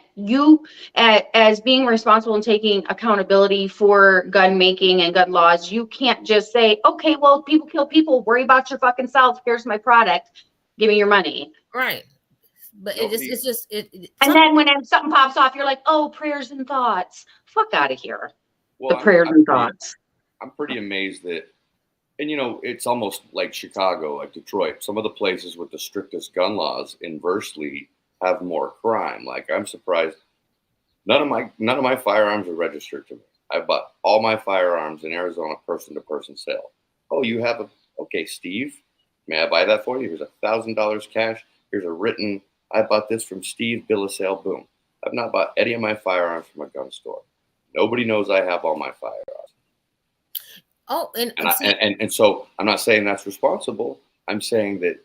as being responsible and taking accountability for gun making and gun laws, you can't just say, okay, well, people kill people, worry about your fucking self. Here's my product. Give me your money. Right. But it's just. And then when something pops off, you're like, oh, prayers and thoughts. Fuck out of here. Well, the prayers and thoughts. I'm pretty amazed that, and you know, it's almost like Chicago, like Detroit. Some of the places with the strictest gun laws inversely have more crime. Like, I'm surprised none of my firearms are registered to me. I bought all my firearms in Arizona person to person sale. Oh, you have okay, Steve, may I buy that for you? Here's $1,000 cash. Here's a written, I bought this from Steve, bill of sale, boom. I've not bought any of my firearms from a gun store. Nobody knows I have all my firearms. Oh, and so I'm not saying that's responsible. I'm saying that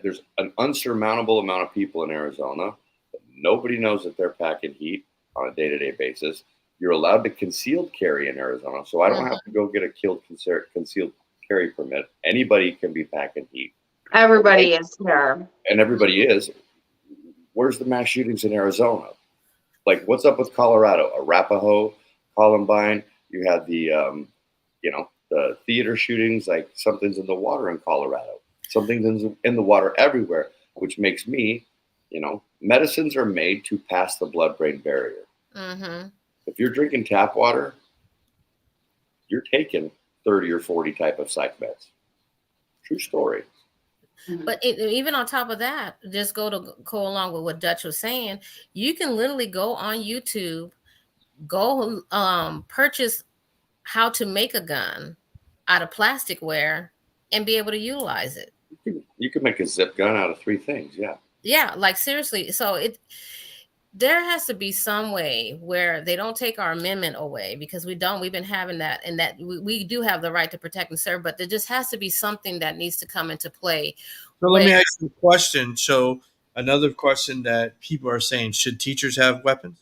there's an unsurmountable amount of people in Arizona that nobody knows that they're packing heat on a day-to-day basis. You're allowed to concealed carry in Arizona, so I don't have to go get a concealed carry permit. Anybody can be packing heat. Everybody is here. And everybody is. Where's the mass shootings in Arizona? Like, what's up with Colorado? Arapahoe, Columbine. You had the, the theater shootings, like something's in the water in Colorado. Something's in the water everywhere, which makes me, medicines are made to pass the blood-brain barrier. Mm-hmm. If you're drinking tap water, you're taking 30 or 40 type of psych meds. True story. But even on top of that, just go along with what Dutch was saying, you can literally go on YouTube, go purchase how to make a gun out of plasticware and be able to utilize it. You can make a zip gun out of 3 things. Yeah. Yeah. Like, seriously. So there has to be some way where they don't take our amendment away, because we've been having that, and that we do have the right to protect and serve, but there just has to be something that needs to come into play. So let me ask you a question. So another question that people are saying, should teachers have weapons?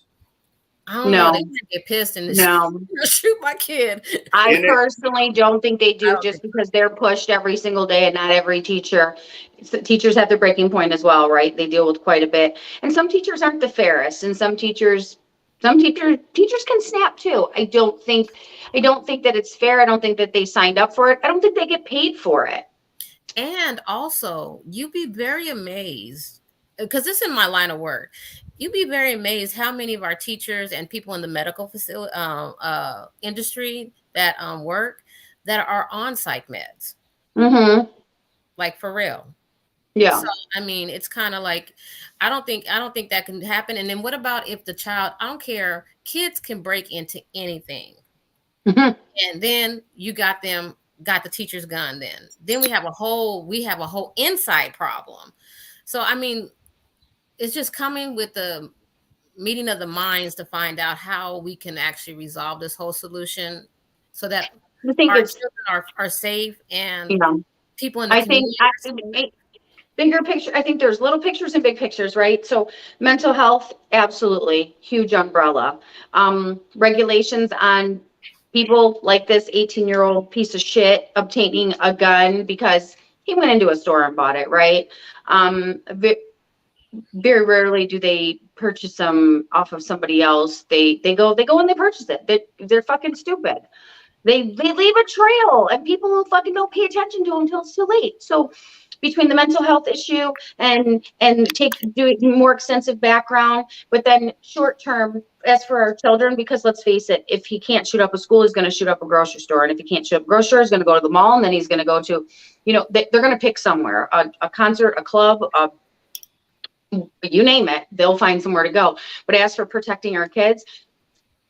I don't know. They might get pissed and shoot my kid. I personally don't think they do, just because they're pushed every single day, and not every teacher. Teachers have their breaking point as well, right? They deal with quite a bit. And some teachers aren't the fairest, and some teachers can snap too. I don't think that it's fair. I don't think that they signed up for it. I don't think they get paid for it. And also, you'd be very amazed, because this is my line of work. You'd be very amazed how many of our teachers and people in the medical facility industry that work that are on psych meds. Mm-hmm. Like, for real. Yeah. So, I mean, it's kind of like, I don't think that can happen. And then what about if the child, I don't care, kids can break into anything. Mm-hmm. And then you got the teacher's gun. Then we have a whole inside problem. So, I mean, it's just coming with the meeting of the minds to find out how we can actually resolve this whole solution, so that our children are safe and people in the I think community. bigger picture. I think there's little pictures and big pictures, right? So mental health, absolutely huge umbrella. Regulations on people like this 18-year-old piece of shit obtaining a gun because he went into a store and bought it, right? Very rarely do they purchase them off of somebody else. They go and they purchase it. They're fucking stupid. They leave a trail, and people fucking don't pay attention to them until it's too late. So between the mental health issue and doing more extensive background, but then short term, as for our children, because let's face it, if he can't shoot up a school, he's going to shoot up a grocery store, and if he can't shoot up a grocery store, he's going to go to the mall, and then he's going to go to, they're going to pick somewhere, a concert, a club, you name it, they'll find somewhere to go. But as for protecting our kids,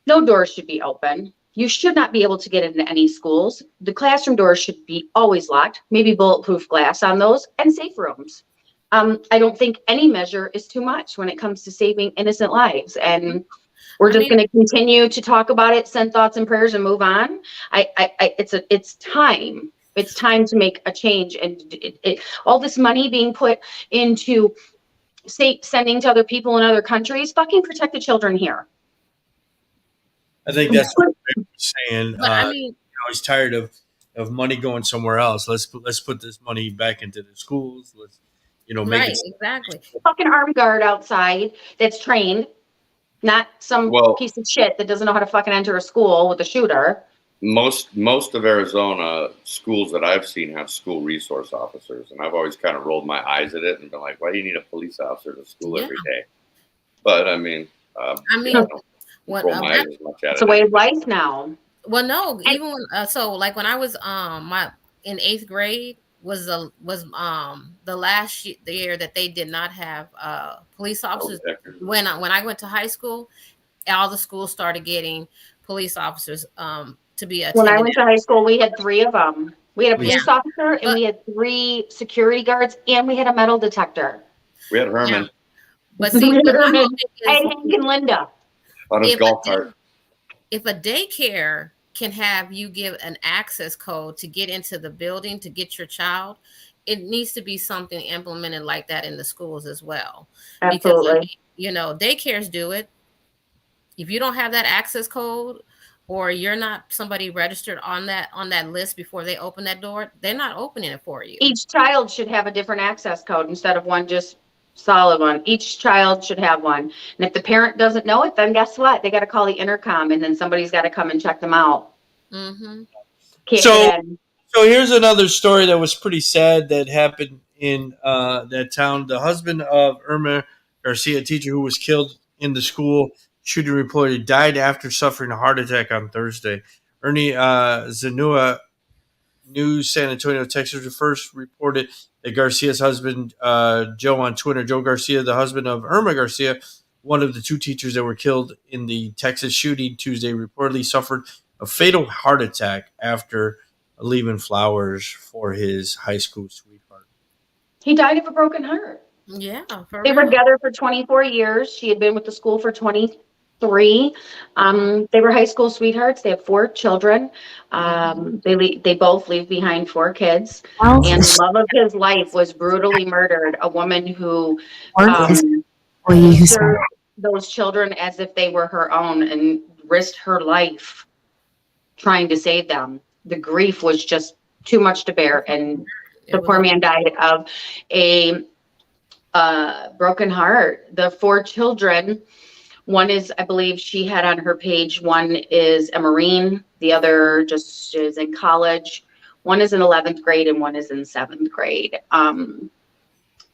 no doors should be open. You should not be able to get into any schools. The classroom doors should be always locked, maybe bulletproof glass on those, and safe rooms. I don't think any measure is too much when it comes to saving innocent lives. And we're just going to continue to talk about it, send thoughts and prayers, and move on. It's time. It's time to make a change. And all this money being put into sending to other people in other countries, fucking protect the children here. I think that's what they're saying. But I mean, he's tired of money going somewhere else. Let's put this money back into the schools. Let's make it exactly. Fucking armed guard outside that's trained, not some piece of shit that doesn't know how to fucking enter a school with a shooter. Most of Arizona schools that I've seen have school resource officers, and I've always kind of rolled my eyes at it and been like, "Why do you need a police officer to school every day?" But I mean, it's a way of life now. Well, no, even when, so like when I was in 8th grade was the last year that they did not have police officers. When I went to high school, all the schools started getting police officers to be attended. When I went to high school, we had 3 of them. We had a police officer, and we had 3 security guards, and we had a metal detector. We had Herman. Yeah. But see, I had Hank and Linda. On his golf cart. If a daycare can have you give an access code to get into the building to get your child, it needs to be something implemented like that in the schools as well. Absolutely. Because daycares do it. If you don't have that access code, or you're not somebody registered on that list before they open that door, they're not opening it for you. Each child should have a different access code instead of one just solid one. Each child should have one. And if the parent doesn't know it, then guess what? They got to call the intercom, and then somebody's got to come and check them out. Mm-hmm. So here's another story that was pretty sad that happened in that town. The husband of Irma Garcia, a teacher who was killed in the school shooting reported, died after suffering a heart attack on Thursday. Ernie Zanua, News San Antonio, Texas, first reported that Garcia's husband, Joe, on Twitter. Joe Garcia, the husband of Irma Garcia, one of the 2 teachers that were killed in the Texas shooting Tuesday, reportedly suffered a fatal heart attack after leaving flowers for his high school sweetheart. He died of a broken heart. Yeah. They were together for 24 years. She had been with the school for 23. They were high school sweethearts. They have 4 children. They both leave behind 4 kids. And the love of his life was brutally murdered. A woman who served those children as if they were her own and risked her life trying to save them. The grief was just too much to bear, and the poor man died of a broken heart. The 4 children, one is, I believe she had on her page, one is a Marine, the other just is in college, one is in 11th grade, and one is in 7th grade.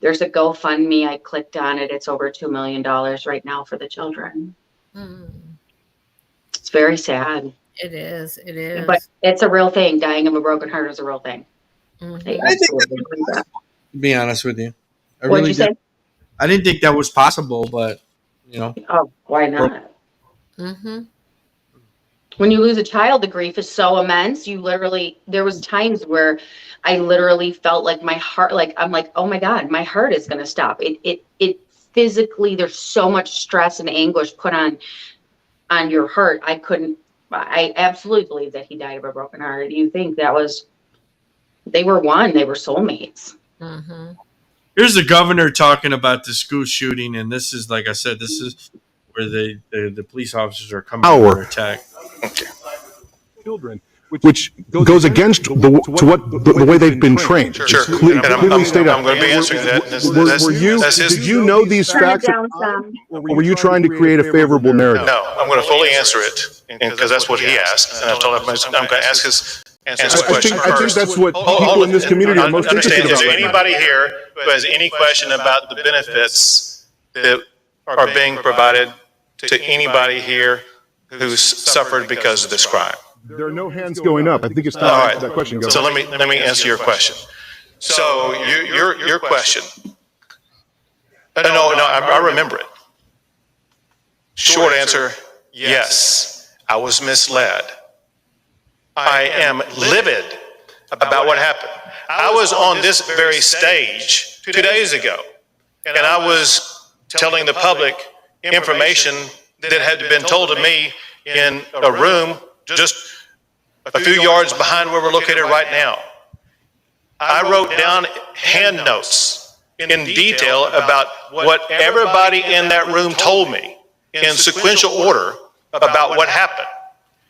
There's a GoFundMe. I clicked on it. It's over $2 million right now for the children. It's very sad. It is. But it's a real thing. Dying of a broken heart is a real thing. To be honest with you, What'd you say? I didn't think that was possible, but Oh, why not? When you lose a child, the grief is so immense. There was times where I literally felt like my heart, I'm like, oh my God, my heart is going to stop. It physically, there's so much stress and anguish put on your heart. I absolutely believe that he died of a broken heart. Do you think that was they were one. They were soulmates. Mm-hmm. Here's the governor talking about the school shooting, and this is, like I said, this is where the police officers are coming under attack. Children, which goes against the way they've been trained. Sure. Clearly stated. I'm going to be answering that. Did you know these facts, or were you trying to create a favorable narrative? No, I'm going to fully answer it because that's what he asked, and I told him I'm going to answer his question first. I think that's what people in this community are most interested about. Is there anybody here who has any question about the benefits that are being provided to anybody here who's suffered because of this crime? There are no hands going up. I think it's time that question goes. So let me answer your question. So your question. No, I remember it. Short answer, yes, I was misled. I am livid about what happened. I was on this very stage 2 days ago, and I was telling the public information that had been told to me in a room just a few yards behind where we're located right now. I wrote down hand notes in detail about what everybody in that room told me in sequential order about what happened.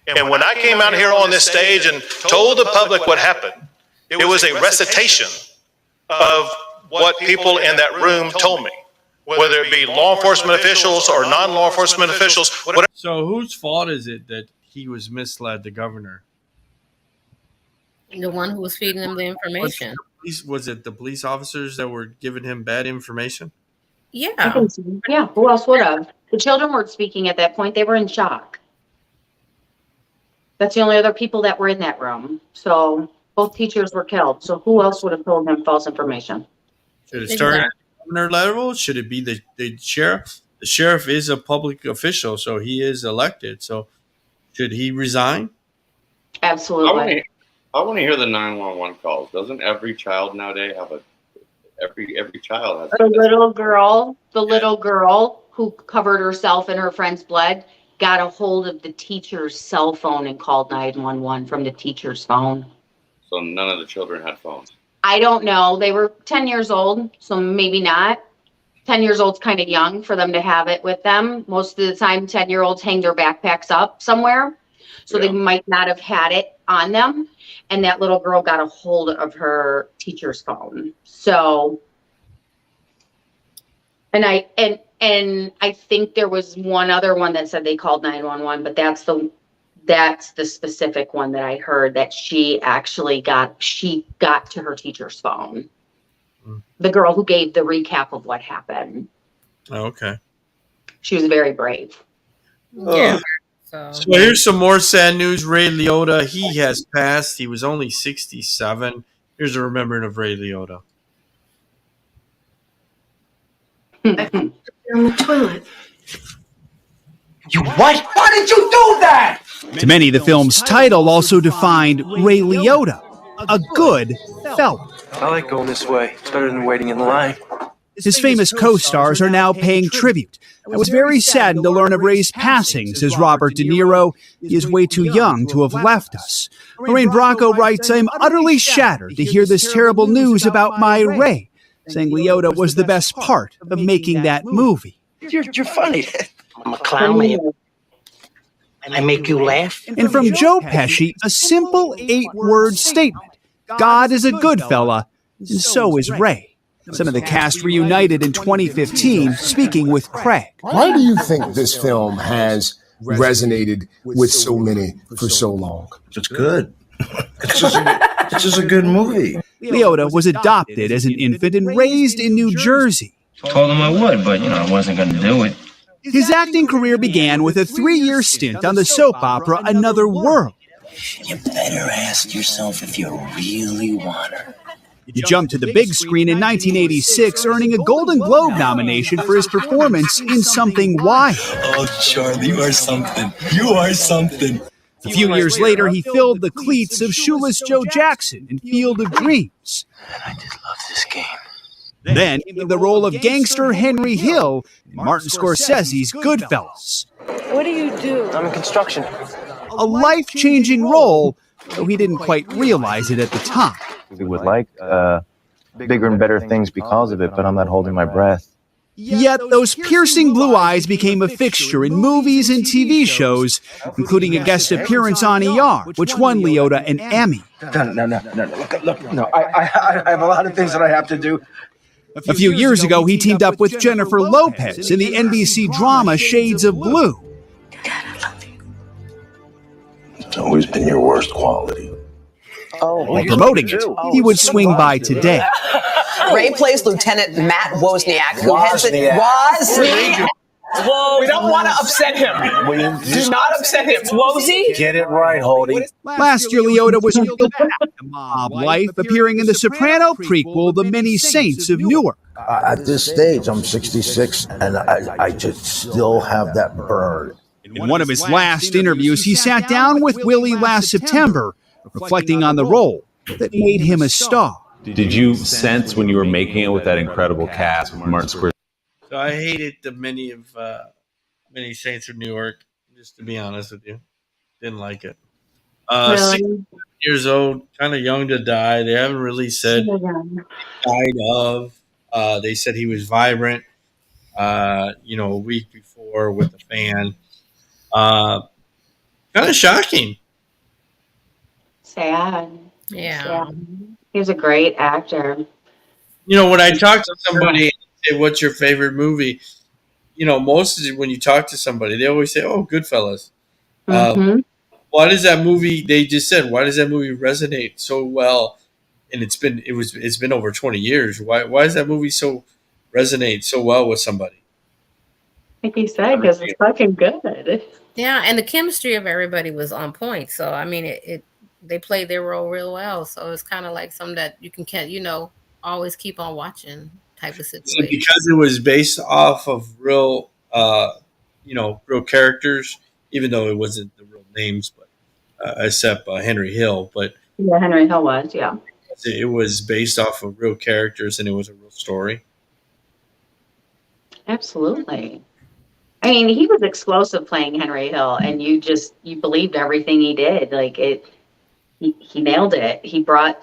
And when I came out here on this stage and told the public what happened, it was a recitation of what people in that room told me, whether it be law enforcement officials or non-law enforcement officials. Whatever. So whose fault is it that he was misled, the governor? The one who was feeding him the information. Was it the police officers that were giving him bad information? Yeah. Yeah. Who else would have? The children weren't speaking at that point. They were in shock. That's the only other people that were in that room. So both teachers were killed. So who else would have told him false information? Should it start at the governor level? Should it be the sheriff? The sheriff is a public official, so he is elected. So should he resign? Absolutely. I want to hear the 911 calls. Doesn't every child nowadays have every child has the little girl who covered herself in her friend's blood got a hold of the teacher's cell phone and called 911 from the teacher's phone. So none of the children had phones. I don't know. They were 10 years old, so maybe not. 10 years old's kind of young for them to have it with them. Most of the time, 10-year-olds hang their backpacks up somewhere, so they might not have had it on them. And that little girl got a hold of her teacher's phone. So, and I think there was one other one that said they called 911, but that's the specific one that I heard that she actually got to her teacher's phone. The girl who gave the recap of what happened. Oh, okay. She was very brave. Yeah. So here's some more sad news. Ray Liotta, he has passed. He was only 67. Here's a remembrance of Ray Liotta. On the toilet. You what? Why did you do that? To many, the film's title also defined Ray Liotta, a good fella. I like going this way. It's better than waiting in line. His famous co-stars are now paying tribute. I was very saddened to learn of Ray's passing, says Robert De Niro. He is way too young to have left us. Lorraine Bracco writes, I am utterly shattered to hear this terrible news about my Ray, saying Liotta was the best part of making that movie. You're funny. I'm a clown, man. I make you laugh. And from Joe Pesci, a simple 8-word statement. God is a good fella, and so is Ray. Some of the cast reunited in 2015, speaking with Craig. Why do you think this film has resonated with so many for so long? It's good. It's just a good movie. Liotta was adopted as an infant and raised in New Jersey. Told him I would, but, I wasn't going to do it. His acting career began with a 3-year stint on the soap opera Another World. You better ask yourself if you really want her. He jumped to the big screen in 1986, earning a Golden Globe nomination for his performance in Something Wild. Oh, Charlie, you are something. You are something. A few years later, he filled the cleats of Shoeless Joe Jackson in Field of Dreams. I just love this game. Then, in the role of gangster Henry Hill in Martin Scorsese's Goodfellas. What do you do? I'm in construction. A life-changing role, though he didn't quite realize it at the time. would like bigger and better things because of it, but I'm not holding my breath. Yet those piercing blue eyes became a fixture in movies and TV shows, including a guest appearance on ER, which won Liotta an Emmy. No. Look, no. I have a lot of things that I have to do. A few years ago, he teamed up with Jennifer Lopez in the NBC drama Shades of Blue. It's always been your worst quality. While promoting it, he would swing by today. Ray plays Lieutenant Matt Wozniak, who heads it. Wozniak. We don't want to upset him. Do not upset him. Wozy? Get it right, Holdy. Last year, Liotta was back to mob life, appearing in the Soprano prequel, The Many Saints of Newark. At this stage, I'm 66, and I just still have that burn. In one of his last interviews, he sat down with Willie last September, reflecting on the role that made him a star. Did you sense when you were making it with that incredible cast with Martin Scorsese? So I hated the Many Saints of Newark, just to be honest with you. Didn't like it. 16 years old, kind of young to die. They haven't really said died of. They said he was vibrant, a week before with a fan. Kind of shocking. Sad. Yeah. Sad. He was a great actor. When I talk to somebody and say, what's your favorite movie? Most when you talk to somebody, they always say, oh, Goodfellas. Why does that movie, they just said, why does that movie resonate so well? And it's been over 20 years. Why does that movie resonate so well with somebody? Like you said, because it's fucking good. Yeah, and the chemistry of everybody was on point. So, I mean, they played their role real well. So it's kind of like something that you can, always keep on watching type of situation. So because it was based off of real characters, even though it wasn't the real names, but except Henry Hill. But yeah, Henry Hill was, yeah. It was based off of real characters, and it was a real story. Absolutely. I mean, he was explosive playing Henry Hill, and you believed everything he did. Like he nailed it. He brought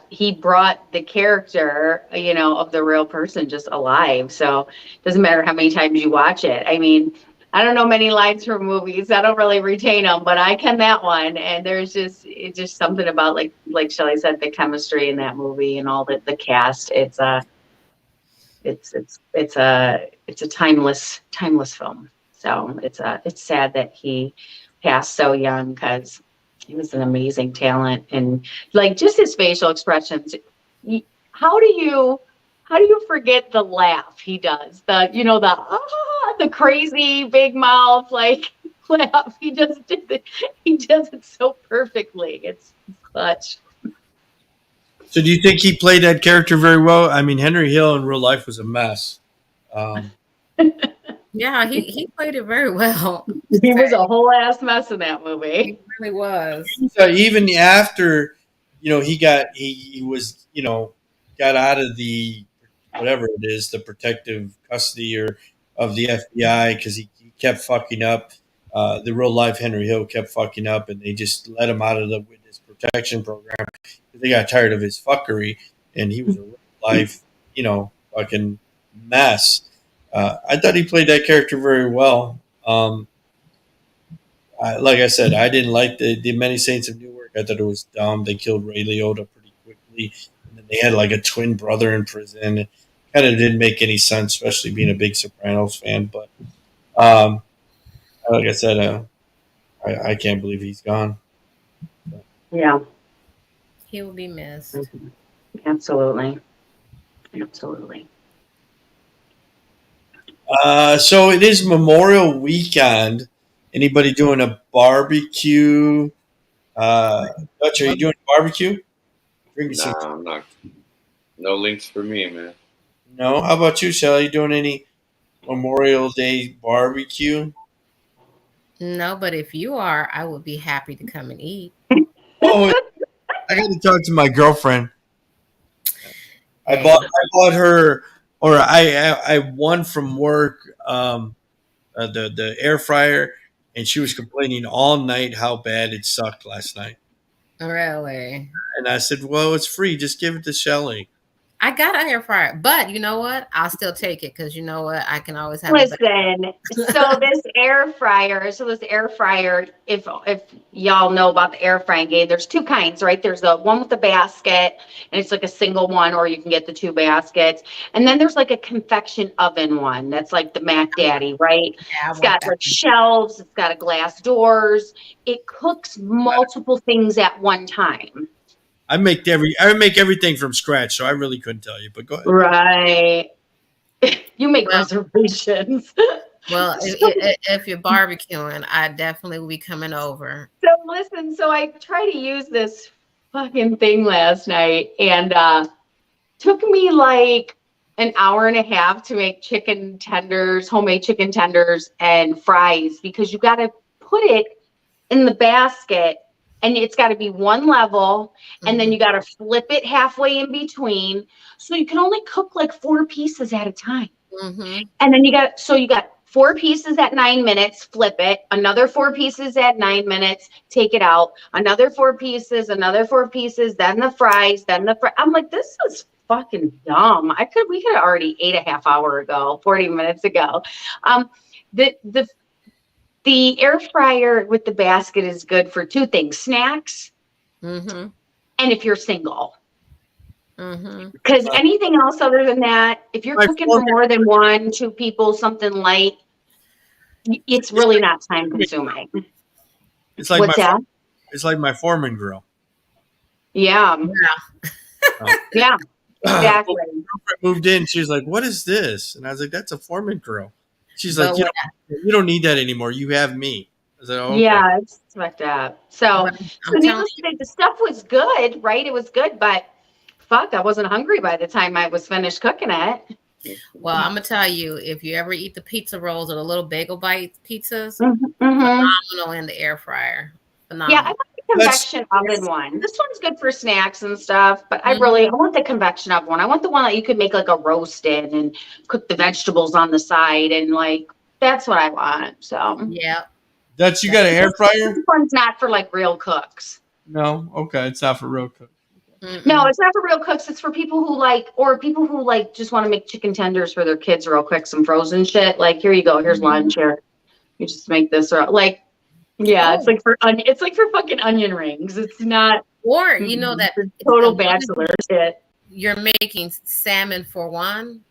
the character, of the real person just alive. So it doesn't matter how many times you watch it. I mean, I don't know many lines from movies. I don't really retain them, but I can that one. And it's just something about like Shelley said, the chemistry in that movie and all the cast. It's a timeless film. So it's sad that he passed so young, because he was an amazing talent, and just his facial expressions. How do you forget the laugh he does? The crazy big mouth laugh. He does it so perfectly. It's clutch. So do you think he played that character very well? I mean, Henry Hill in real life was a mess. Yeah, he played it very well. He was a whole ass mess in that movie. He really was. So even after, he got out of the whatever it is, the protective custody of the FBI, because he kept fucking up. The real life Henry Hill kept fucking up, and they just let him out of the witness protection program. They got tired of his fuckery, and he was a real life, fucking mess. I thought he played that character very well. Like I said, I didn't like the Many Saints of Newark. I thought it was dumb. They killed Ray Liotta pretty quickly, and then they had a twin brother in prison. It kind of didn't make any sense, especially being a big Sopranos fan. But like I said, I can't believe he's gone. Yeah, he will be missed. Absolutely. So it is Memorial Weekend. Anybody doing a barbecue? Dutch, are you doing a barbecue? I'm not. No links for me, man. No? How about you, Shelly? You doing any Memorial Day barbecue? No, but if you are, I would be happy to come and eat. Oh, I got to talk to my girlfriend. I bought her, or I won from work the air fryer, and she was complaining all night how bad it sucked last night. Really? And I said, well, it's free. Just give it to Shelly. I got an air fryer, but you know what? I'll still take it because you know what? I can always have. Listen, so this air fryer, if y'all know about the air frying game, there's two kinds, right? There's the one with the basket, and it's like a single one, or you can get the two baskets. And then there's like a convection oven one that's like the Mac Daddy, right? Yeah, it's got like shelves, it's got a glass doors. It cooks multiple things at one time. I make everything from scratch, so I really couldn't tell you. But go ahead. Right. You make reservations. Well, if you're barbecuing, I definitely will be coming over. So listen, so I tried to use this fucking thing last night, and took me like an hour and a half to make chicken tenders, homemade chicken tenders and fries, because you got to put it in the basket. And it's got to be one level, and then you got to flip it halfway in between. So you can only cook like 4 pieces at a time. And then you got 4 pieces at 9 minutes, flip it, another 4 pieces at 9 minutes, take it out, another 4 pieces, then the fries, I'm like, this is fucking dumb. We could have already ate a half hour ago, 40 minutes ago. The air fryer with the basket is good for 2 things: snacks, and if you're single. Because anything else other than that, if you're cooking for more than 1-2 people, something light, it's really not time consuming. It's like It's like my Foreman grill. Yeah. Yeah. Exactly. When I moved in, she was like, "What is this?" And I was like, "That's a Foreman grill." She's like, you don't need that anymore. You have me. I was like, oh, okay. Yeah, it's like that. So needless to say, the stuff was good, right? It was good, but fuck, I wasn't hungry by the time I was finished cooking it. Well, I'm gonna tell you, if you ever eat the pizza rolls or the little bagel bite pizzas, phenomenal in the air fryer. Phenomenal. Yeah, I like the convection oven one. This one's good for snacks and stuff, but I want the convection oven one. I want the one that you could make like a roast in and cook the vegetables on the side, and like that's what I want. So yeah, you got an air fryer? This one's not for like real cooks. No, okay, it's not for real cooks. No, it's not for real cooks. It's for people who just want to make chicken tenders for their kids real quick, some frozen shit. Like, here you go. Here's lunch. Here, you just make this. Or like, yeah, it's like for fucking onion rings. It's not. Or you know that total bachelor shit. You're making salmon for one,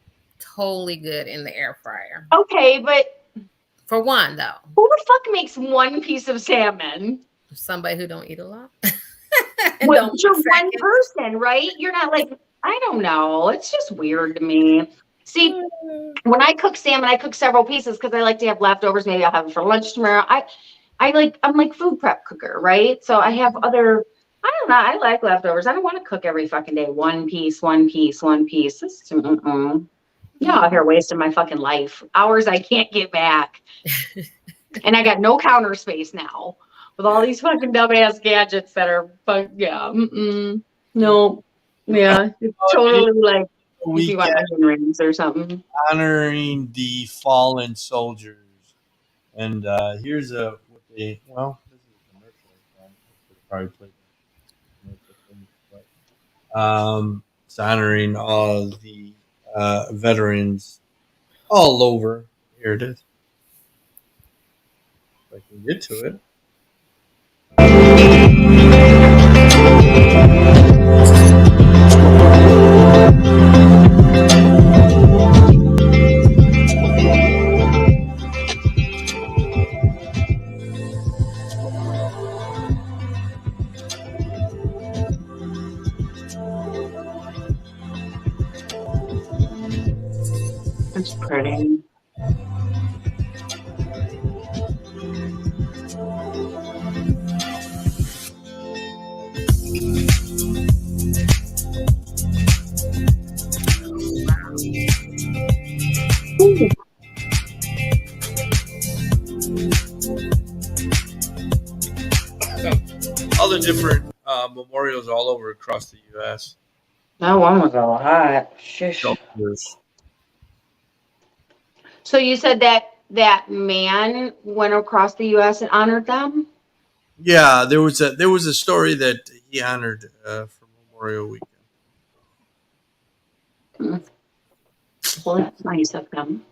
totally good in the air fryer. Okay, but for one though, who the fuck makes 1 piece of salmon? Somebody who don't eat a lot. Well, you're one person, right? You're not like, I don't know. It's just weird to me. See, when I cook salmon, I cook several pieces because I like to have leftovers. Maybe I'll have it for lunch tomorrow. I'm like food prep cooker, right? So I have I don't know. I like leftovers. I don't want to cook every fucking day. 1 piece. This yeah, out here wasting my fucking life. Hours I can't get back. And I got no counter space now. With all these fucking dumbass gadgets that are, no, yeah, it's totally like if you want onion rings or something. Honoring the fallen soldiers, and here's this is a commercial. Probably played. It's honoring all the veterans all over. Here it is. If I can get to it. That's pretty. All the different memorials all over across the U.S. That one was a lot. Shish. So you said that man went across the U.S. and honored them? Yeah, there was a story that he honored for Memorial Weekend. Well, that's nice of them.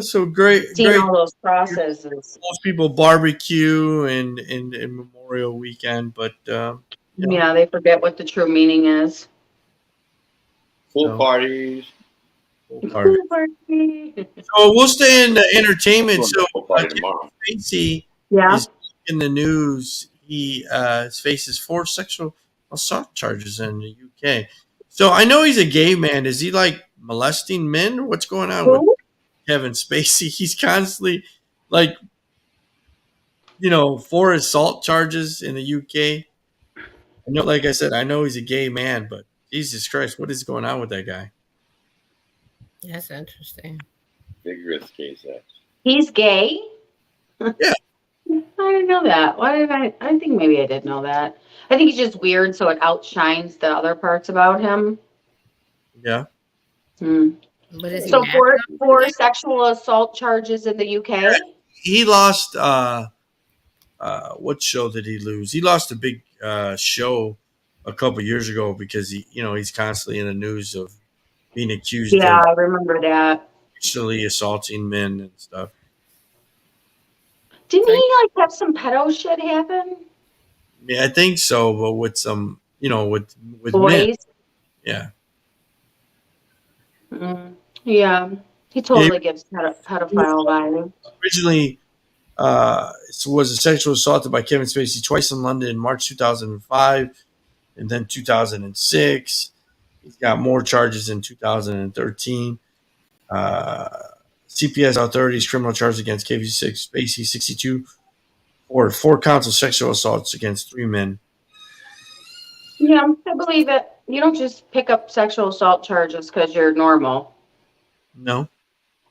So great. Seeing all those processes. Most people barbecue and Memorial Weekend, but yeah, they forget what the true meaning is. Pool parties. Pool party. So we'll stay in the entertainment. So Spacey is in the news. He faces 4 sexual assault charges in the UK. So I know he's a gay man. Is he like molesting men? What's going on with Kevin Spacey? He's constantly like, 4 assault charges in the UK. I know, like I said, I know he's a gay man, but Jesus Christ, what is going on with that guy? That's interesting. Vigorous gay sex. He's gay? Yeah. I didn't know that. Why did I think maybe I did know that. I think he's just weird, so it outshines the other parts about him. Yeah. But is he so mad? 4 sexual assault charges in the UK? He lost what show did he lose? He lost a big show a couple years ago because he's constantly in the news of being accused of I remember that. sexually assaulting men and stuff. Didn't he have some pedo shit happen? Yeah, I think so, but with some, with boys. men. Yeah. Yeah, he totally gives pedophile vibes. Originally, was sexually assaulted by Kevin Spacey twice in London in March 2005 and then 2006. He's got more charges in 2013. CPS authorities criminal charges against Kevin Spacey 62 or 4 counts of sexual assaults against 3 men. Yeah, I believe it. You don't just pick up sexual assault charges because you're normal. No.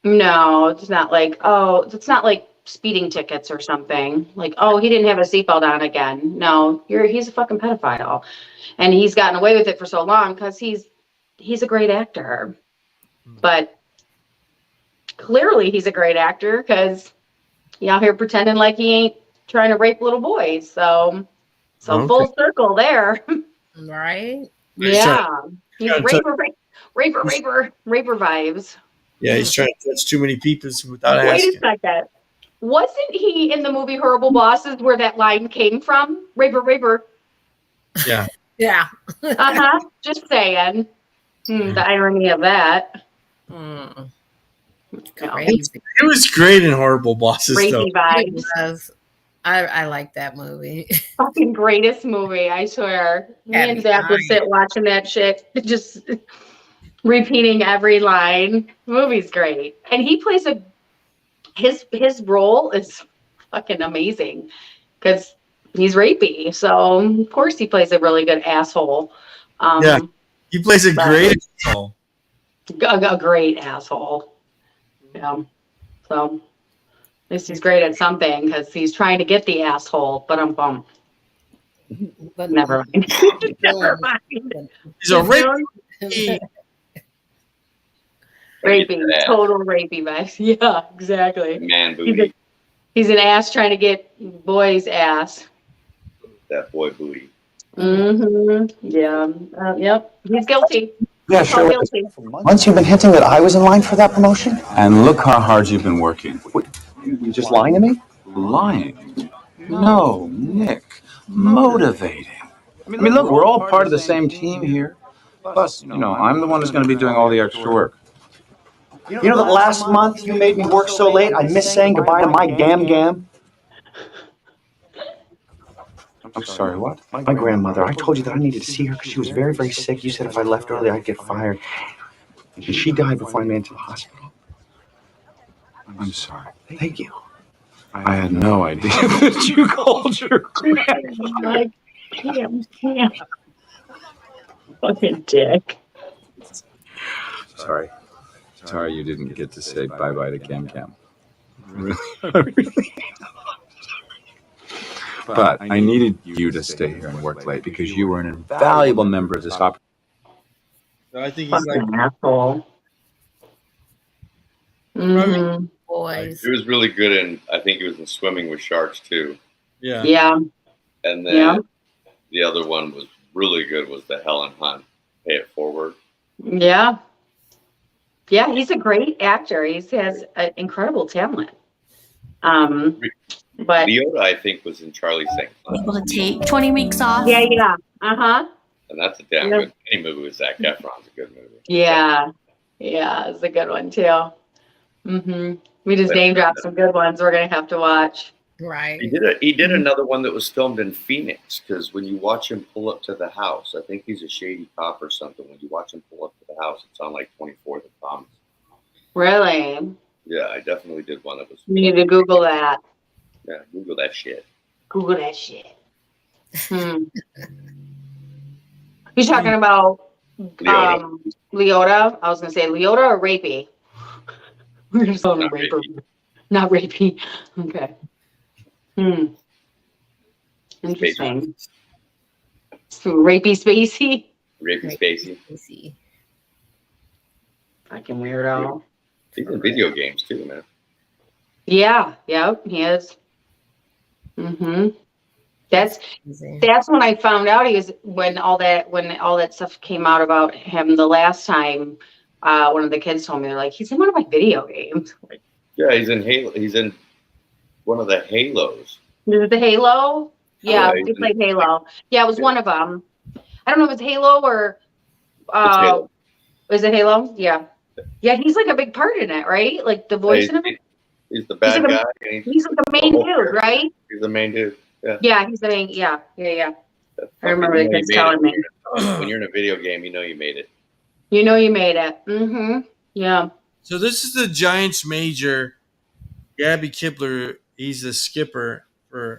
No, it's not like, it's not like speeding tickets or something. Like, he didn't have a seatbelt on again. No, he's a fucking pedophile. And he's gotten away with it for so long because he's a great actor. But clearly he's a great actor because he's out here pretending like he ain't trying to rape little boys. So full circle there. Right? Yeah. He's raper vibes. Yeah, he's trying to touch too many people without asking. Wait a second. Wasn't he in the movie Horrible Bosses where that line came from? Raper. Yeah. Yeah. Just saying. The irony of that. It was great in Horrible Bosses, though. Vibes. I like that movie. Fucking greatest movie, I swear. Me and Zach would sit watching that shit, just repeating every line. The movie's great. And he plays his role is fucking amazing because he's rapey. So of course he plays a really good asshole. He plays a great asshole. A great asshole. Yeah. So at least he's great at something because he's trying to get the asshole, but I'm bummed. But never mind. Never mind. He's a rapey. Rapey, total rapey vibes. Yeah, exactly. Man booty. He's an ass trying to get boys' ass. That boy booty. Yeah. Yep. He's guilty. Yeah, sure. Guilty. Once you've been hinting that I was in line for that promotion? And look how hard you've been working. You just lying to me? Lying? No, Nick. Motivating. I mean, look, we're all part of the same team here. Plus, I'm the one who's going to be doing all the extra work. You know that last month you made me work so late I missed saying goodbye to my gam? I'm sorry, what? My grandmother. I told you that I needed to see her because she was very, very sick. You said if I left early, I'd get fired. And she died before I made it to the hospital. I'm sorry. Thank you. I had no idea that you called your grandmother. Cam. Fucking dick. Sorry you didn't get to say bye-bye to Cam. Really? But I needed you to stay here and work late because you were an invaluable member of this operation. So I think he's like an asshole. Boys. He was really good in, I think he was in Swimming with Sharks too. Yeah. Yeah. And then the other one was really good was the Helen Hunt, Pay It Forward. Yeah. Yeah, he's a great actor. He has incredible talent. But LIOTTA, I think, was in Charlie St. Able to take 20 weeks off. Yeah. Uh-huh. And that's a damn good. Any movie with Zac Efron's a good movie. Yeah. Yeah, it's a good one too. We just name dropped some good ones we're gonna have to watch. Right. He did another one that was filmed in Phoenix, because when you watch him pull up to the house, I think he's a shady cop or something. When you watch him pull up to the house, it's on like 24th and Thomas. Really? Yeah, I definitely did one that was. You need to Google that. Yeah, Google that shit. Google that shit. You're talking about LIOTTA? I was gonna say LIOTTA or Rapey. We're just on Rapey. Not Rapey. Okay. Interesting. Rapey Spacey? Rapey Spacey. Fucking weirdo. He's in video games too, man. Yeah, he is. That's when I found out he was when all that stuff came out about him the last time. One of the kids told me, they're like, he's in one of my video games. Like, yeah, he's in Halo. He's in one of the Halos. Is it the Halo? Yeah, Oh, yeah, he played Halo. Yeah, it was one of them. I don't know if it's Halo or Halo. is it Halo? Yeah. Yeah, he's like a big part in it, right? Like the voice in it. He's the bad guy. He's like the main dude, right? He's the main dude. Yeah. Yeah, he's the main. Yeah. I remember the kids telling me. When you're in a video game, you know you made it. You know you made it. Yeah. So this is the Giants major. Gabby Kipler, he's the skipper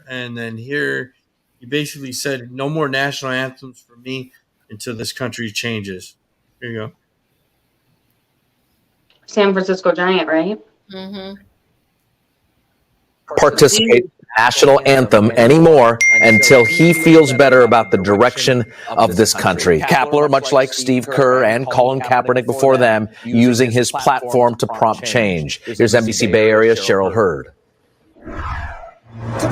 and then here he basically said no more national anthems for me until this country changes. Here you go. San Francisco Giant, right? Participate in the national anthem anymore until he feels better about the direction of this country. KAPLER, much like Steve Kerr and Colin Kaepernick before them, using his platform to prompt change. Here's NBC Bay Area Cheryl Hurd.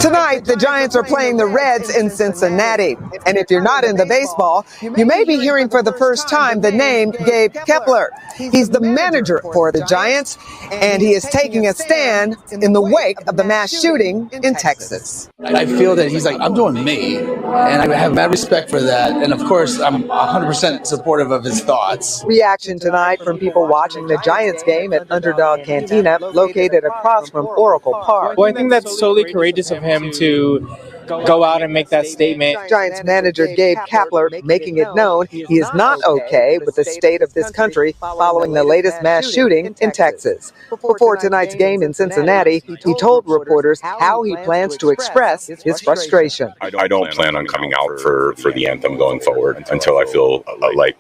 Tonight, the Giants are playing the Reds in Cincinnati. And if you're not into baseball, you may be hearing for the first time the name GABE KAPLER. He's the manager for the Giants, and he is taking a stand in the wake of the mass shooting in Texas. I feel that he's like, I'm doing me, and I have mad respect for that. And of course, I'm 100% supportive of his thoughts. Reaction tonight from people watching the Giants game at Underdog Cantina, located across from Oracle Park. Well, I think that's totally courageous of him to go out and make that statement. Giants manager GABE KAPLER making it known he is not okay with the state of this country following the latest mass shooting in Texas. Before tonight's game in Cincinnati, he told reporters how he plans to express his frustration. I don't plan on coming out for the anthem going forward until I feel I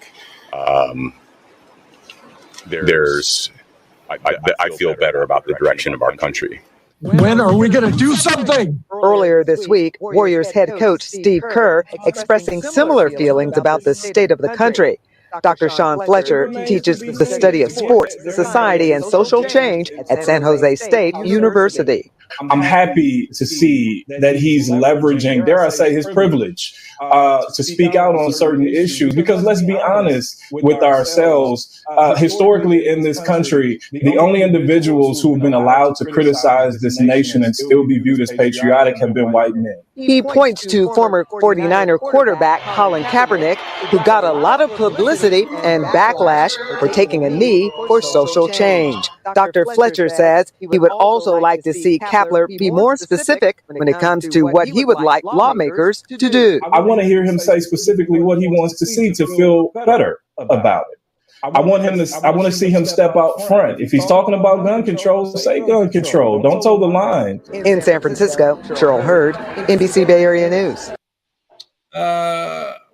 feel better about the direction of our country. When are we going to do something? Earlier this week, Warriors head coach Steve Kerr expressing similar feelings about the state of the country. Dr. Sean Fletcher teaches the study of sports, society, and social change at San Jose State University. I'm happy to see that he's leveraging, dare I say, his privilege to speak out on certain issues. Because let's be honest with ourselves, historically in this country, the only individuals who have been allowed to criticize this nation and still be viewed as patriotic have been white men. He points to former 49er quarterback Colin Kaepernick, who got a lot of publicity and backlash for taking a knee for social change. Dr. Fletcher says he would also like to see KAPLER be more specific when it comes to what he would like lawmakers to do. I want to hear him say specifically what he wants to see to feel better about it. I want to see him step out front. If he's talking about gun control, say gun control. Don't toe the line. In San Francisco, Cheryl Hurd, NBC Bay Area News.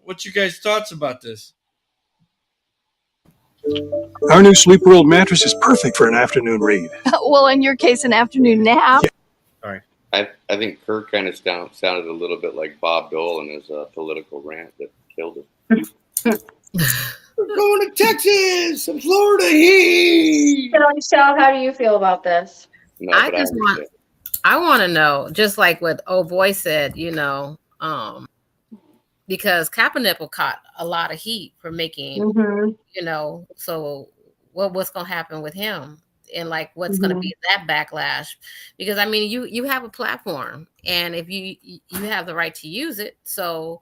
What's your guys' thoughts about this? Our new Sleep World mattress is perfect for an afternoon read. Well, in your case, an afternoon nap. Sorry. I think Kerr kind of sounded a little bit like Bob Dole in his political rant that killed him. We're going to Texas, some Florida heat. So, how do you feel about this? No, I just want I want to know, just like what old boy said, because Kaepernick caught a lot of heat for making, so what's going to happen with him? And like, what's going to be that backlash? Because I mean, you have a platform, and if you have the right to use it, so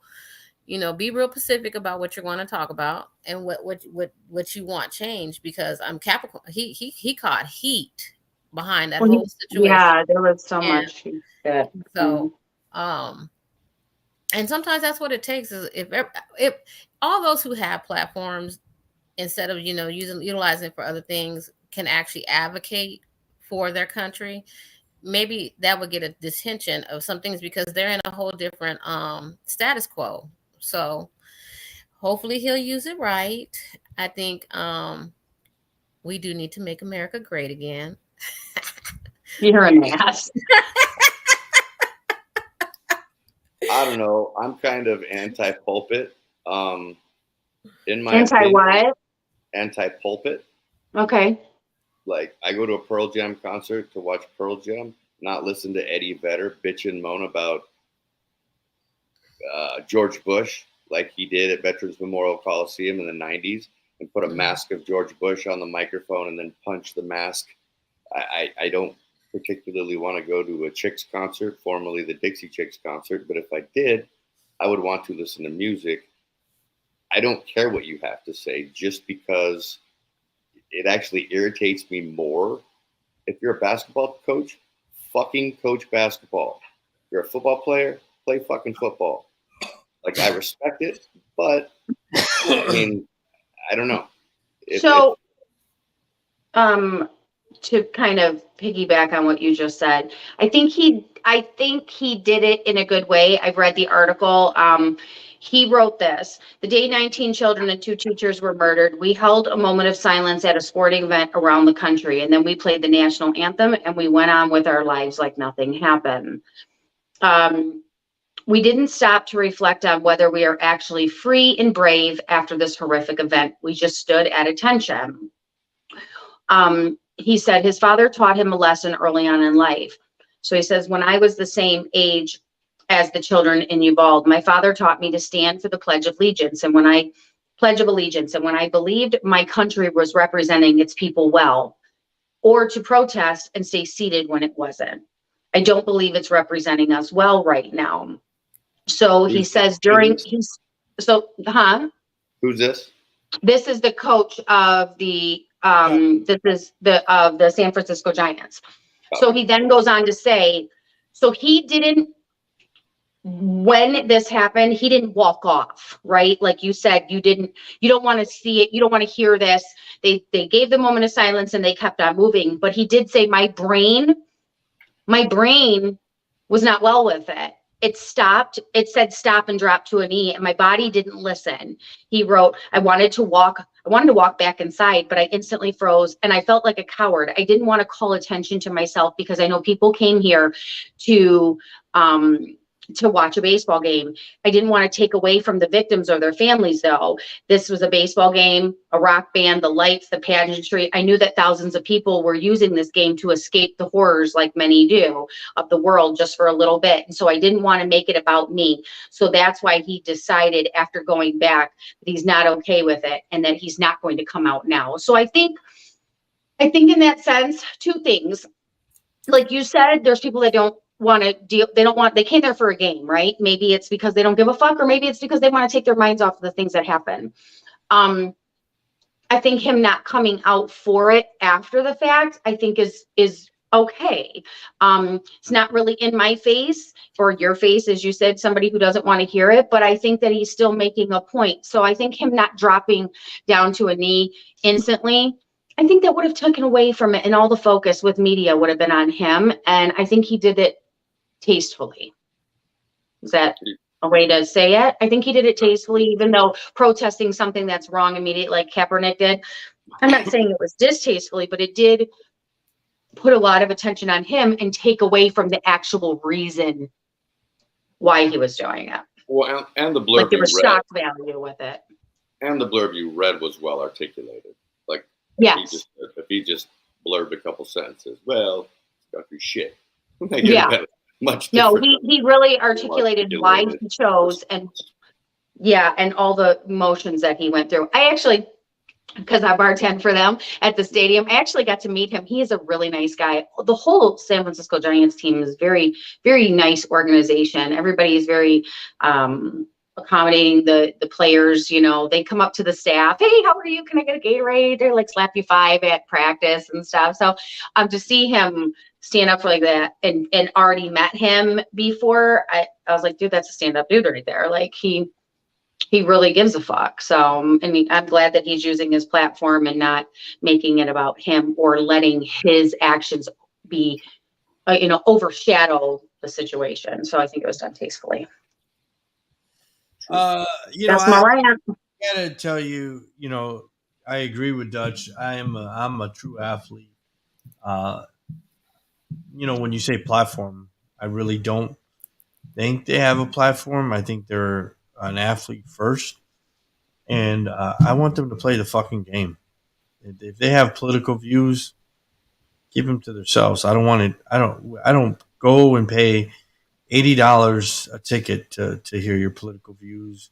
be real specific about what you're going to talk about and what you want changed. Because Capricorn, he caught heat behind that whole situation. Yeah, there was so much. So, and sometimes that's what it takes is if all those who have platforms, instead of utilizing it for other things, can actually advocate for their country, maybe that would get a dissension of some things because they're in a whole different status quo. So hopefully he'll use it right. I think we do need to make America great again. You're an ass. I don't know. I'm kind of anti-pulpit. In my Anti-what? Anti-pulpit. Okay. Like, I go to a Pearl Jam concert to watch Pearl Jam, not listen to Eddie Vedder bitch and moan about George Bush like he did at Veterans Memorial Coliseum in the 90s and put a mask of George Bush on the microphone and then punch the mask. I don't particularly want to go to a Chicks concert, formerly the Dixie Chicks concert, but if I did, I would want to listen to music. I don't care what you have to say, just because it actually irritates me more. If you're a basketball coach, fucking coach basketball. If you're a football player, play fucking football. Like, I respect it, but I mean, I don't know. To kind of piggyback on what you just said, I think he did it in a good way. I've read the article. He wrote this: the day 19 children and 2 teachers were murdered, we held a moment of silence at a sporting event around the country, and then we played the national anthem and we went on with our lives like nothing happened. We didn't stop to reflect on whether we are actually free and brave after this horrific event. We just stood at attention. He said his father taught him a lesson early on in life. So he says, when I was the same age as the children in Uvalde, my father taught me to stand for the Pledge of Allegiance. And when I believed my country was representing its people well, or to protest and stay seated when it wasn't. I don't believe it's representing us well right now. So he says Who's this? This is the coach of the this is the San Francisco Giants. So he then goes on to say, so he didn't, when this happened, he didn't walk off, right? Like you said, you don't want to see it, you don't want to hear this. They gave the moment of silence and they kept on moving. But he did say, my brain was not well with it. It stopped. It said stop and drop to a knee, and my body didn't listen. He wrote, I wanted to walk back inside, but I instantly froze and I felt like a coward. I didn't want to call attention to myself because I know people came here to watch a baseball game. I didn't want to take away from the victims or their families, though. This was a baseball game, a rock band, the lights, the pageantry. I knew that thousands of people were using this game to escape the horrors, like many do, of the world just for a little bit. And so I didn't want to make it about me. So that's why he decided, after going back, that he's not okay with it and that he's not going to come out now. So I think in that sense, 2 things. Like you said, there's people that don't want to deal, they came there for a game, right? Maybe it's because they don't give a fuck, or maybe it's because they want to take their minds off of the things that happen. I think him not coming out for it after the fact, I think is okay. It's not really in my face or your face, as you said, somebody who doesn't want to hear it, but I think that he's still making a point. So I think him not dropping down to a knee instantly, I think that would have taken away from it, and all the focus with media would have been on him. And I think he did it tastefully. Is that a way to say it? I think he did it tastefully, even though protesting something that's wrong immediately, like Kaepernick did. I'm not saying it was distastefully, but it did put a lot of attention on him and take away from the actual reason why he was doing it. Well, and the blurb, like there was shock value with it. And the blurb you read was well articulated. Like, yes. If he just blurbed a couple sentences, well, got your shit. Yeah. Much No, different. he really articulated why he chose and all the emotions that he went through. I actually, because I bartend for them at the stadium, I actually got to meet him. He is a really nice guy. The whole San Francisco Giants team is very, very nice organization. Everybody is very accommodating the players. You know, they come up to the staff, hey, how are you? Can I get a Gatorade? They're like slap you 5 at practice and stuff. So to see him stand up for like that and already met him before, I was like, dude, that's a stand-up dude right there. Like he really gives a fuck. So, I'm glad that he's using his platform and not making it about him or letting his actions be, overshadow the situation. So I think it was done tastefully. That's my rant. I gotta tell you, I agree with Dutch. I'm a true athlete. When you say platform, I really don't think they have a platform. I think they're an athlete first, and I want them to play the fucking game. If they have political views, keep them to themselves. I don't want it. I don't go and pay $80 a ticket to hear your political views.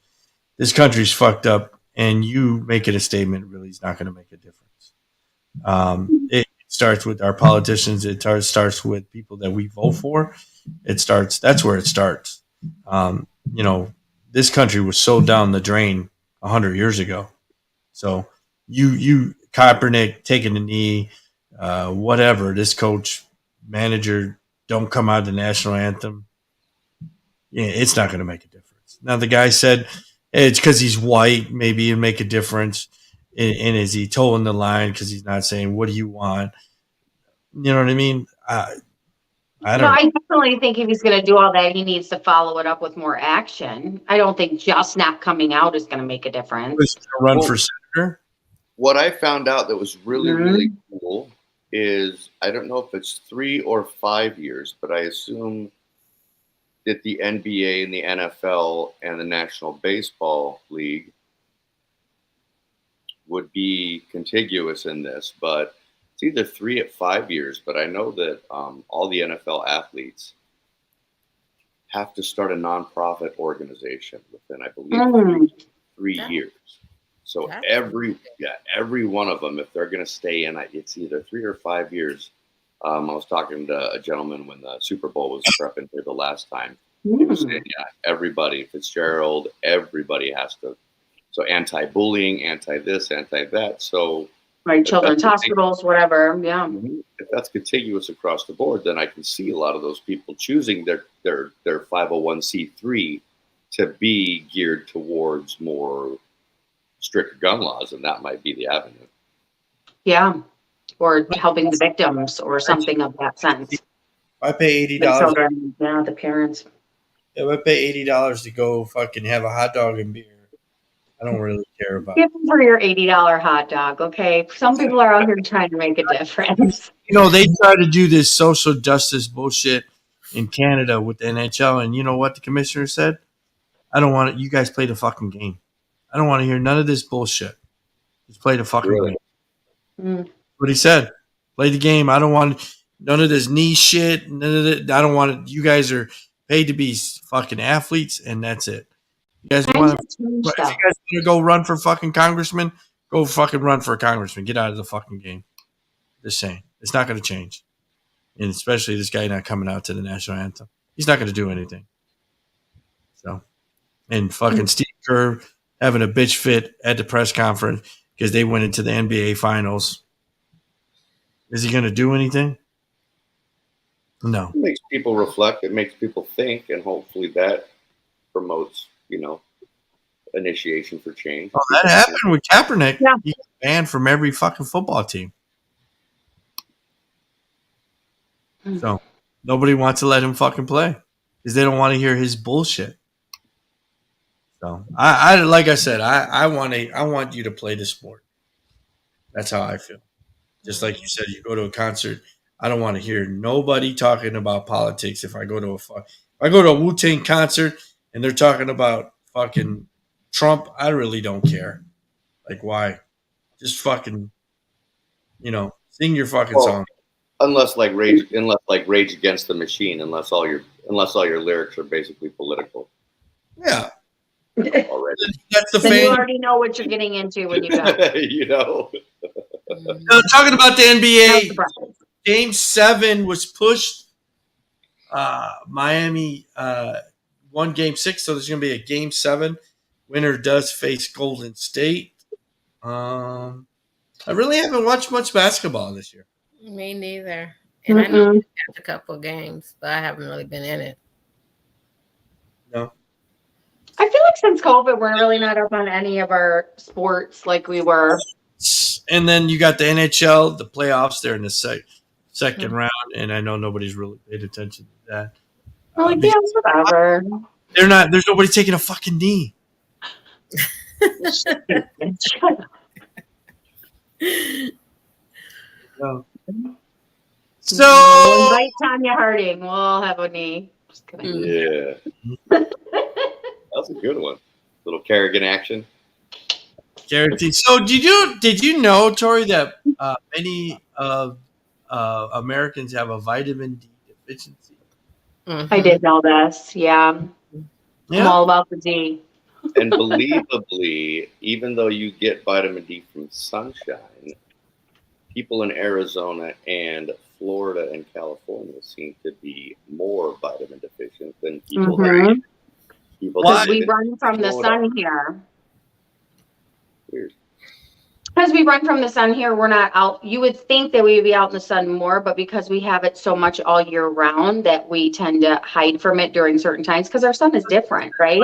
This country's fucked up, and you making a statement really is not going to make a difference. It starts with our politicians. It starts with people that we vote for. That's where it starts. This country was so down the drain 100 years ago. So you Kaepernick taking a knee, whatever, this coach, manager, don't come out of the national anthem. Yeah, it's not going to make a difference. Now, the guy said it's because he's white. Maybe it'll make a difference. And is he towing the line because he's not saying, what do you want? You know what I mean? I don't know. I definitely think if he's going to do all that, he needs to follow it up with more action. I don't think just not coming out is going to make a difference. Run for senator? What I found out that was really, really cool is, I don't know if it's 3 or 5 years, but I assume that the NBA and the NFL and the National Baseball League would be contiguous in this, but it's either 3 or 5 years. But I know that all the NFL athletes have to start a nonprofit organization within, I believe, 3 years. So every one of them, if they're going to stay in, it's either 3 or 5 years. I was talking to a gentleman when the Super Bowl was prepping here the last time. He was saying, everybody, Fitzgerald, everybody has to. So anti-bullying, anti-this, anti-that. So children's hospitals, whatever. Yeah. If that's contiguous across the board, then I can see a lot of those people choosing their 501c3 to be geared towards more strict gun laws, and that might be the avenue. Yeah, or helping the victims or something of that sense. I pay $80. The children, the parents. If I pay $80 to go fucking have a hot dog and beer, I don't really care about Give them for your $80 hot dog, okay? Some people are out here trying to make a difference. They try to do this social justice bullshit in Canada with the NHL, and you know what the commissioner said? I don't want it. You guys play the fucking game. I don't want to hear none of this bullshit. Just play the fucking game. What he said. Play the game. I don't want none of this knee shit. None of that. I don't want it. You guys are paid to be fucking athletes, and that's it. You guys want to go run for fucking congressman? Go fucking run for a congressman. Get out of the fucking game. Just saying. It's not going to change. And especially this guy not coming out to the national anthem. He's not going to do anything. So, and fucking Steve Kerr having a bitch fit at the press conference because they went into the NBA finals. Is he going to do anything? No. It makes people reflect. It makes people think, and hopefully that promotes, initiation for change. Oh, that happened with Kaepernick. Yeah. He got banned from every fucking football team. So nobody wants to let him fucking play because they don't want to hear his bullshit. So I like I said, I want you to play the sport. That's how I feel. Just like you said, you go to a concert. I don't want to hear nobody talking about politics. If I go to a Wu-Tang concert and they're talking about fucking Trump, I really don't care. Like, why? Just fucking, sing your fucking song. Unless like Rage Against the Machine, unless all your lyrics are basically political. Yeah. Already. That's the Then you fan. already know what you're getting into when you go. You know. Talking about the NBA, Game 7 was pushed. Miami won Game 6, so there's going to be a Game 7. Winner does face Golden State. I really haven't watched much basketball this year. Me neither. And I know we watched a couple of games, but I haven't really been in it. No. I feel like since COVID, we're really not up on any of our sports like we were. And then you got the NHL, the playoffs. They're in the second round, and I know nobody's really paid attention to that. Well, like, yeah, whatever. They're not. There's nobody taking a fucking knee. No. So invite Tanya Harding. We'll all have a knee. Just kidding. Yeah. That's a good one. Little Kerrigan action. Guaranteed. So did you know, Tori, that many of Americans have a vitamin D deficiency? I did know this. Yeah. I'm all about the D. And believably, even though you get vitamin D from sunshine, people in Arizona and Florida and California seem to be more vitamin deficient than people. Because we run from the sun here. Weird. Because we run from the sun here, we're not out. You would think that we would be out in the sun more, but because we have it so much all year round, that we tend to hide from it during certain times because our sun is different, right?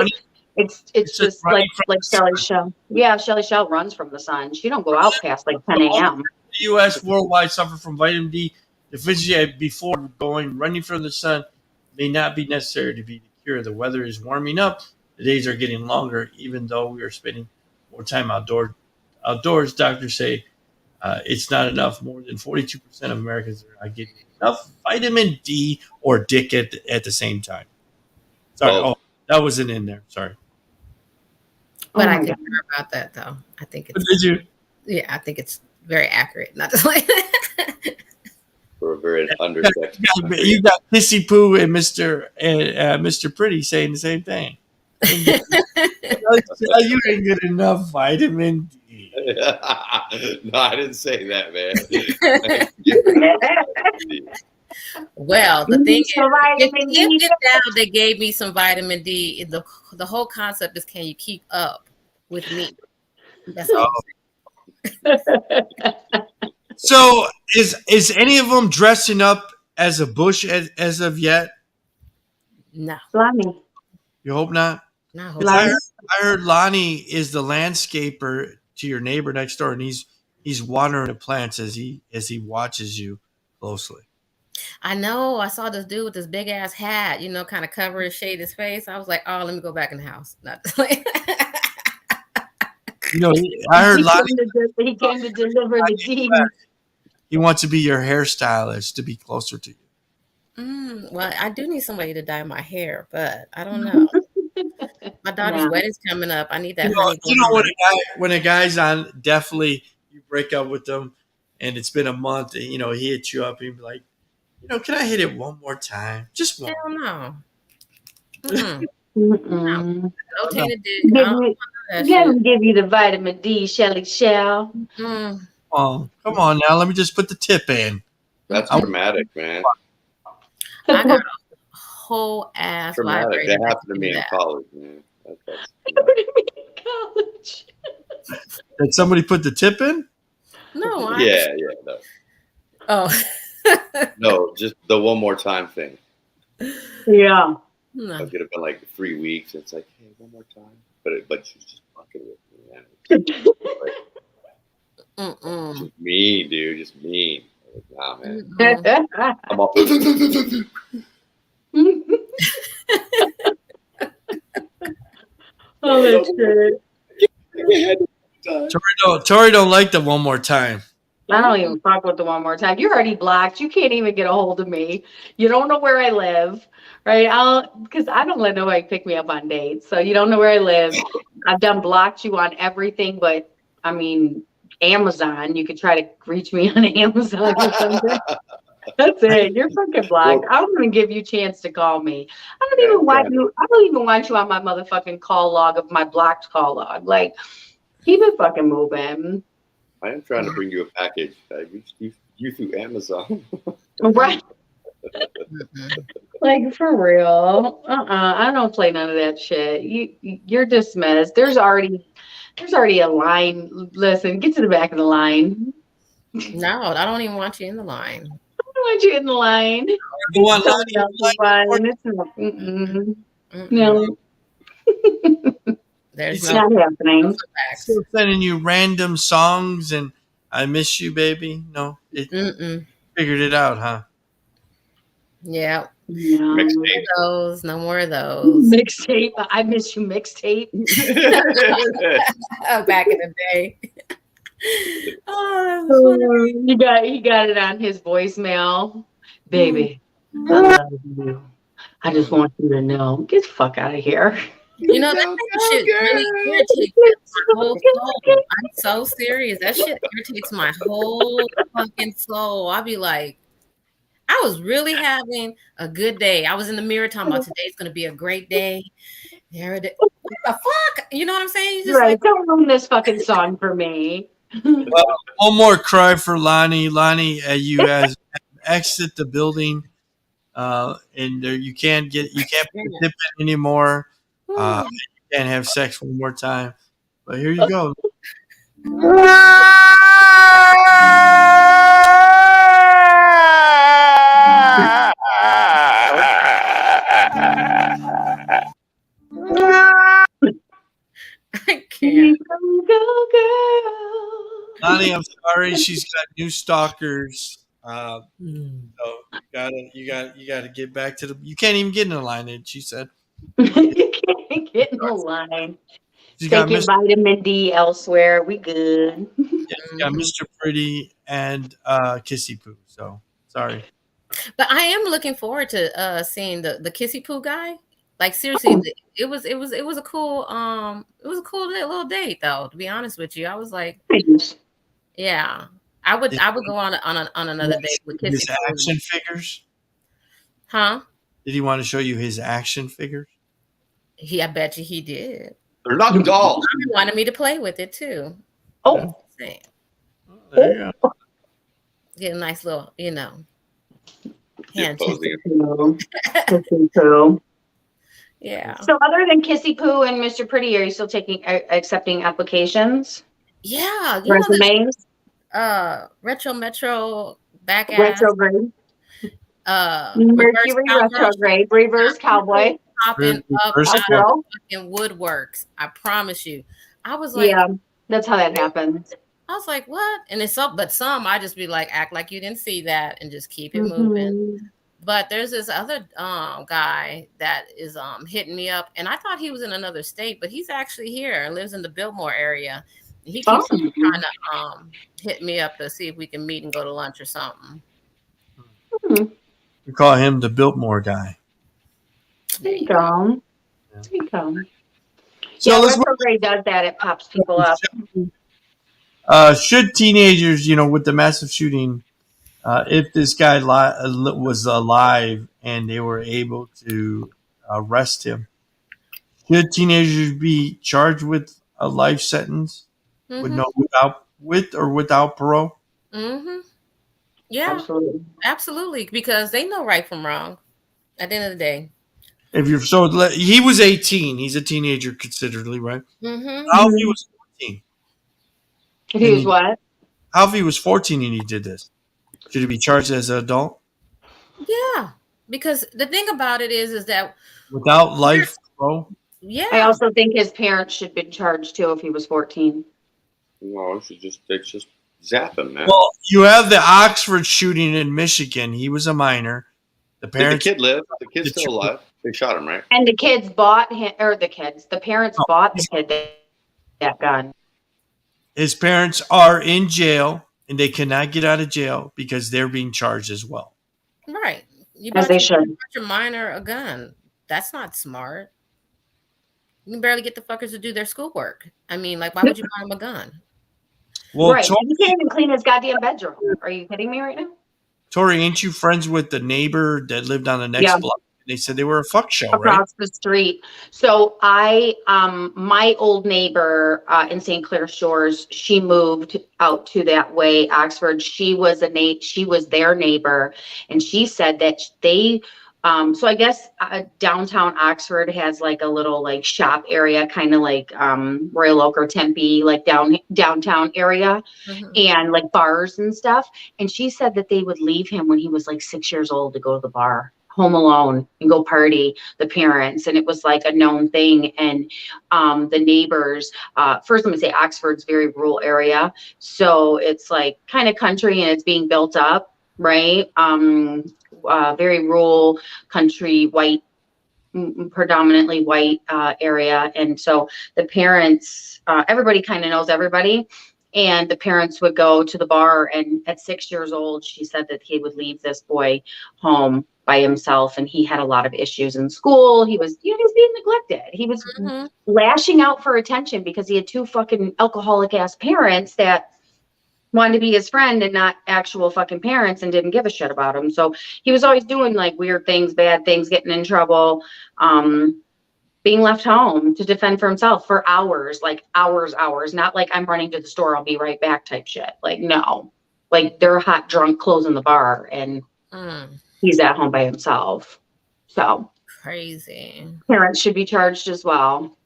It's just like Shelly Shell. Yeah, Shelly Shell runs from the sun. She don't go out past like 10 a.m. The U.S. worldwide suffer from vitamin D deficiency before running from the sun may not be necessary to be the cure. The weather is warming up. The days are getting longer, even though we are spending more time outdoors. Doctors say it's not enough. More than 42% of Americans are not getting enough vitamin D or dick at the same time. Sorry, that wasn't in there. Sorry. But I can hear about that, though. I think it's. Did you? Yeah, I think it's very accurate. Not just like. For a very undersexed. You got Pissy Poo and Mr. Pretty saying the same thing. You ain't get enough vitamin D. No, I didn't say that, man. Well, the thing is, if you get down, they gave me some vitamin D. The whole concept is, can you keep up with me? That's all. So, is any of them dressing up as a bush as of yet? No. Lonnie. You hope not? No. I heard Lonnie is the landscaper to your neighbor next door, and he's watering the plants as he watches you closely. I know. I saw this dude with this big ass hat, kind of cover and shade his face. I was like, oh, let me go back in the house. Not like I heard Lonnie. He came to deliver the D. He wants to be your hairstylist to be closer to you. Well, I do need somebody to dye my hair, but I don't know. My daughter's wedding's coming up. I need that. When a guy's on, definitely you break up with them, and it's been a month. And, he hits you up and be like, can I hit it one more time? Just one. Hell no. No. No. Give you the vitamin D, Shelly Shell. Oh, come on now. Let me just put the tip in. That's dramatic, man. I got a whole ass dramatic. That happened to me in college, man. College. Did somebody put the tip in? No. Yeah, no. Oh. No, just the one more time thing. Yeah. No. It could have been like 3 weeks. It's like, hey, one more time. But she's just fucking with me, man. Just mean, dude. Just mean. Like, nah, man. I'm all. Oh, that's good. Tori don't like the one more time. I don't even fuck with the one more time. You're already blocked. You can't even get a hold of me. You don't know where I live, right? Because I don't let nobody pick me up on dates. So you don't know where I live. I've done blocked you on everything, but I mean, Amazon. You could try to reach me on Amazon or something. That's it. You're fucking blocked. I'm gonna give you a chance to call me. I don't even want you on my motherfucking call log of my blocked call log. Like, keep it fucking moving. I am trying to bring you a package. I reached you through Amazon. Right. Like, for real. I don't play none of that shit. You're dismissed. There's already a line. Listen, get to the back of the line. No, I don't even want you in the line. I don't want you in the line. You want No. There's it's not happening. Still sending you random songs and I miss you, baby. No, figured it out, huh? Yeah. Mixtape. No more of those. Mixtape. I miss you, mixtape. Back in the day. He got it on his voicemail. Baby, I love you. I just want you to know. Get the fuck out of here. You know, that shit really irritates my whole soul. I'm so serious. That shit irritates my whole fucking soul. I'll be like, I was really having a good day. I was in the mirror talking about today's going to be a great day. There it is. What the fuck? You know what I'm saying? You just right. Don't ruin this fucking song for me. Well, one more cry for Lonnie. Lonnie, you guys exit the building, and there you can't participate anymore. You can't have sex one more time. But here you go. I can't. Go, girl. Lonnie, I'm sorry. She's got new stalkers. So you gotta get back to the. You can't even get in the line. And she said, You can't get in the line. She's Take got your vitamin D elsewhere. We good. Yeah, she's got Mr. Pretty and Kissy Poo. So sorry. But I am looking forward to seeing the Kissy Poo guy. Like, seriously, it was a cool little date though. To be honest with you, I was like, yeah, I would go on another date with Kissy his Poo. action figures. Huh? Did he want to show you his action figures? I bet you he did. They're not dolls. He wanted me to play with it too. Oh, there you go. Get a nice little, handshake. Kissy Poo. Yeah. So other than Kissy Poo and Mr. Pretty, are you still accepting applications? Yeah. Resumes? Retro Metro back ass. Retrograde. Mercury retrograde. Reverse cowboy. Popping up out of fucking woodworks. I promise you. I was like, yeah, that's how that happens. I was like, what? And it's so, but some I just be like, act like you didn't see that and just keep it moving. But there's this other guy that is hitting me up, and I thought he was in another state, but he's actually here and lives in the Biltmore area. He keeps trying to hit me up to see if we can meet and go to lunch or something. We call him the Biltmore guy. There you go. There you go. So retrograde does that. It pops people up. Should teenagers, with the massive shooting, if this guy was alive and they were able to arrest him, should teenagers be charged with a life sentence with or without parole? Yeah, absolutely, because they know right from wrong. At the end of the day, he was 18. He's a teenager, considerably, right? How if he was 14? He was what? How if he was 14 and he did this? Should he be charged as an adult? Yeah, because the thing about it is that without life parole. Yeah, I also think his parents should be charged too if he was 14. No, they just zap him, man. Well, you have the Oxford shooting in Michigan. He was a minor. The parents. Did the kid live? The kid's still alive. They shot him, right? And the kids bought him, or the parents bought the kid that gun. His parents are in jail, and they cannot get out of jail because they're being charged as well. Right. You As they should. Your minor a gun. That's not smart. You can barely get the fuckers to do their schoolwork. I mean, like, why would you buy them a gun? Well, right. You can't even clean his goddamn bedroom. Are you kidding me right now? Tori, ain't you friends with the neighbor that lived on the next block? They said they were a fuck show, right? Across the street. So my old neighbor in St. Clair Shores, she moved out to that way, Oxford. She was their neighbor, and she said that they, so I guess downtown Oxford has like a little like shop area, kind of like Royal Oak or Tempe, like downtown area, and like bars and stuff. And she said that they would leave him when he was like 6 years old to go to the bar, home alone, and go party, the parents. And it was like a known thing. And the neighbors, first let me say Oxford's very rural area. So it's like kind of country and it's being built up, right? Very rural country, white, predominantly white area. And so the parents, everybody kind of knows everybody. And the parents would go to the bar, and at 6 years old, she said that he would leave this boy home by himself, and he had a lot of issues in school. He was being neglected. He was lashing out for attention because he had two fucking alcoholic ass parents that wanted to be his friend and not actual fucking parents, and didn't give a shit about him. So he was always doing like weird things, bad things, getting in trouble, being left home to defend for himself for hours, like hours, not like I'm running to the store, I'll be right back type shit. Like, no, like they're hot drunk closing the bar and he's at home by himself. So crazy. Parents should be charged as well.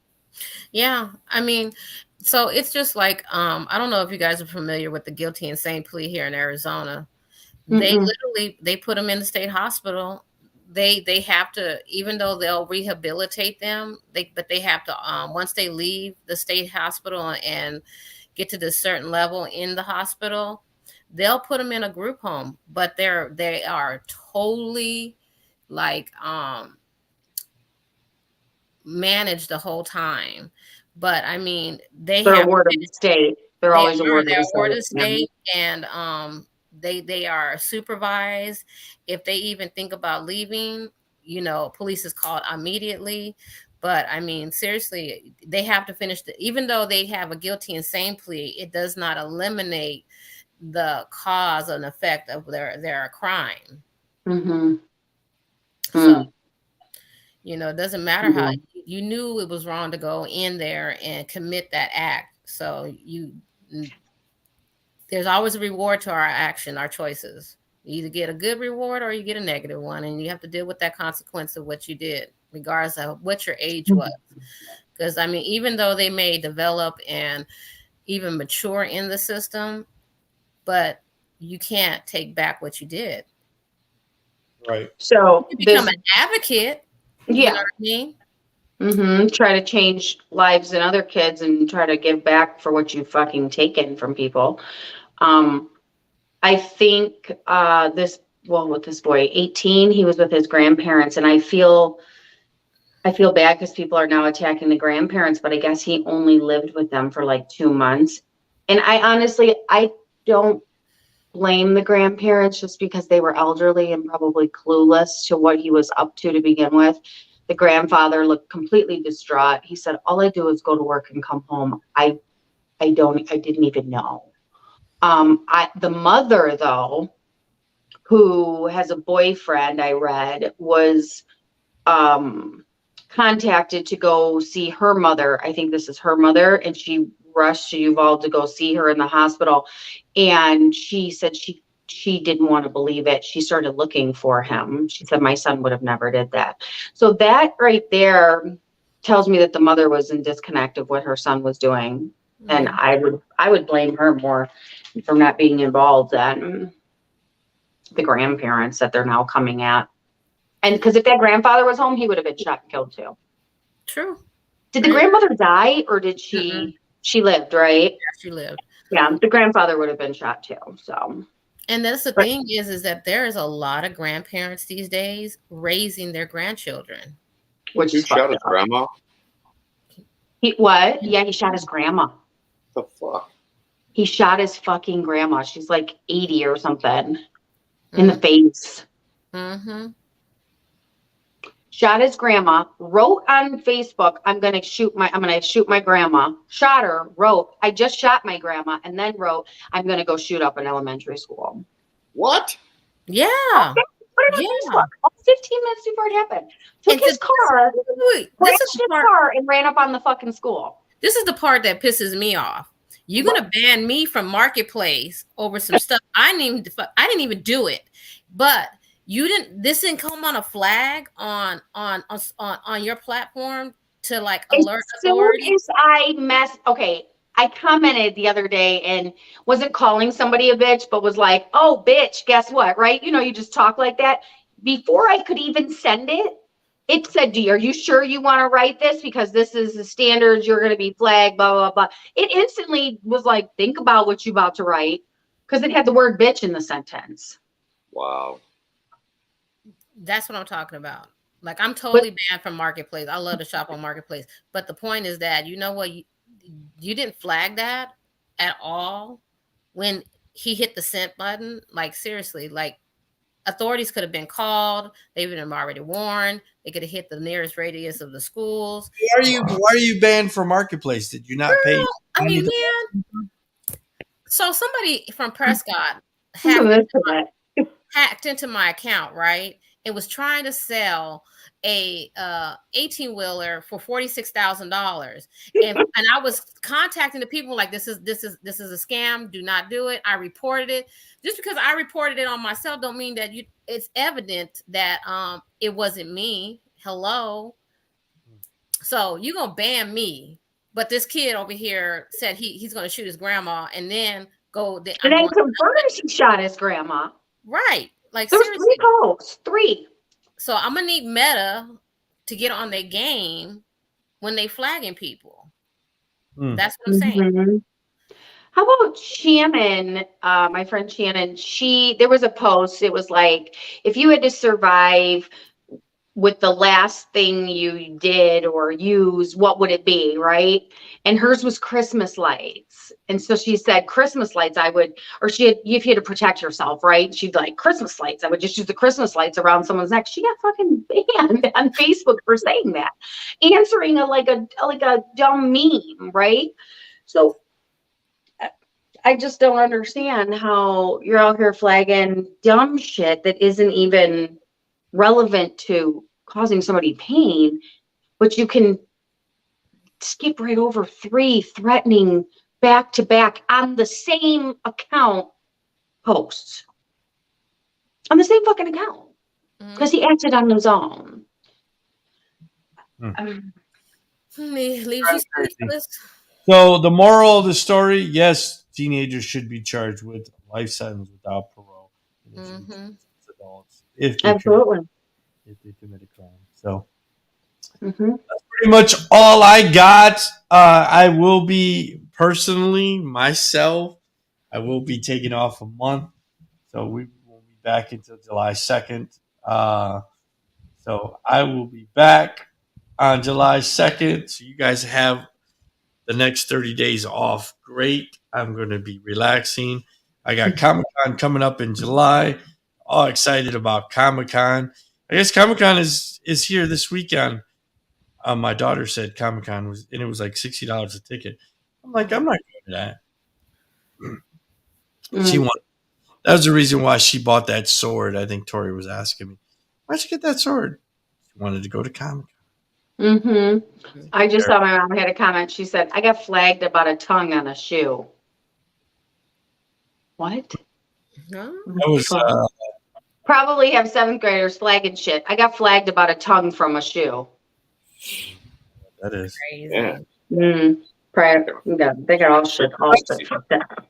Yeah. I mean, so it's just like, I don't know if you guys are familiar with the guilty insane plea here in Arizona. They literally, they put them in the state hospital. They have to, even though they'll rehabilitate them, but they have to, once they leave the state hospital and get to this certain level in the hospital, they'll put them in a group home, but they are totally like managed the whole time. But I mean, they're awarded the state. They're always awarded the state, and they are supervised. If they even think about leaving, police is called immediately. But I mean, seriously, they have to finish even though they have a guilty insane plea, it does not eliminate the cause and effect of their crime. So, it doesn't matter how you knew it was wrong to go in there and commit that act. So there's always a reward to our action, our choices. You either get a good reward or you get a negative one, and you have to deal with that consequence of what you did, regardless of what your age was. Because I mean, even though they may develop and even mature in the system, but you can't take back what you did. Right. So you become an advocate. You know what I mean? Try to change lives and other kids and try to give back for what you've fucking taken from people. I think with this boy, 18, he was with his grandparents, and I feel bad because people are now attacking the grandparents, but I guess he only lived with them for like 2 months. And I don't blame the grandparents just because they were elderly and probably clueless to what he was up to begin with. The grandfather looked completely distraught. He said, all I do is go to work and come home. I didn't even know. The mother, though, who has a boyfriend, I read, was contacted to go see her mother. I think this is her mother, and she rushed to Uvalde to go see her in the hospital. And she said she didn't want to believe it. She started looking for him. She said, my son would have never did that. So that right there tells me that the mother was in disconnect of what her son was doing. And I would blame her more for not being involved than the grandparents that they're now coming at. And because if that grandfather was home, he would have been shot and killed too. True. Did the grandmother die, or did she lived, right? Yeah, she lived. Yeah, the grandfather would have been shot too. So, and that's the thing is that there is a lot of grandparents these days raising their grandchildren. Which he shot his grandma? What? Yeah, he shot his grandma. The fuck? He shot his fucking grandma. She's like 80 or something in the face. Shot his grandma, wrote on Facebook, I'm gonna shoot my grandma. Shot her, wrote, I just shot my grandma, and then wrote, I'm gonna go shoot up an elementary school. What? Yeah. Put it on Facebook. 15 minutes before it happened. Took his car, crashed his car, and ran up on the fucking school. This is the part that pisses me off. You're gonna ban me from Marketplace over some stuff I didn't even do it, but this didn't come on a flag on your platform to like alert authorities. I commented the other day and wasn't calling somebody a bitch, but was like, oh, bitch, guess what, right? You know, you just talk like that. Before I could even send it, it said, are you sure you want to write this? Because this is the standards, you're going to be flagged, blah, blah, blah. It instantly was like, think about what you're about to write, because it had the word bitch in the sentence. Wow. That's what I'm talking about. Like, I'm totally banned from Marketplace. I love to shop on Marketplace. But the point is that, you know what? You didn't flag that at all when he hit the sent button. Like, seriously, like, authorities could have been called. They would have already warned. They could have hit the nearest radius of the schools. Why are you banned from Marketplace? Did you not pay? I mean, man. So somebody from Prescott hacked into my account, right? It was trying to sell a 18-wheeler for $46,000, and I was contacting the people like, this is a scam. Do not do it. I reported it. Just because I reported it on myself don't mean that it's evident that it wasn't me. Hello. So you're gonna ban me, but this kid over here said he's gonna shoot his grandma, and then go. And then confirmed he shot his grandma. Right. Like, there was 3 posts. 3. So I'm gonna need Meta to get on their game when they flagging people. That's what I'm saying. Mm-hmm. How about Shannon? My friend Shannon. There was a post. It was like, if you had to survive with the last thing you did or use, what would it be, right? And hers was Christmas lights. And so she said, Christmas lights, if you had to protect yourself, right? She'd like, Christmas lights, I would just use the Christmas lights around someone's neck. She got fucking banned on Facebook for saying that. Answering a dumb meme, right? So I just don't understand how you're out here flagging dumb shit that isn't even relevant to causing somebody pain, but you can skip right over 3 threatening back to back on the same account posts, on the same fucking account, because he acted on his own. So the moral of the story: yes, teenagers should be charged with life sentence without parole. Adults, if they commit a crime. So that's pretty much all I got. I will be I will be taking off a month, so we will be back until July 2nd. So I will be back on July 2nd. So you guys have the next 30 days off. Great. I'm going to be relaxing. I got Comic-Con coming up in July. All excited about Comic-Con. I guess Comic-Con is here this weekend. My daughter said Comic-Con was, and it was like $60 a ticket. I'm like, I'm not going to that. She wanted. That was the reason why she bought that sword. I think Tori was asking me, why'd you get that sword? She wanted to go to Comic-Con. I just saw my mom had a comment. She said, I got flagged about a tongue on a shoe. What? That was probably have 7th graders flagging shit. I got flagged about a tongue from a shoe. That is crazy. Yeah. They got all shit fucked up.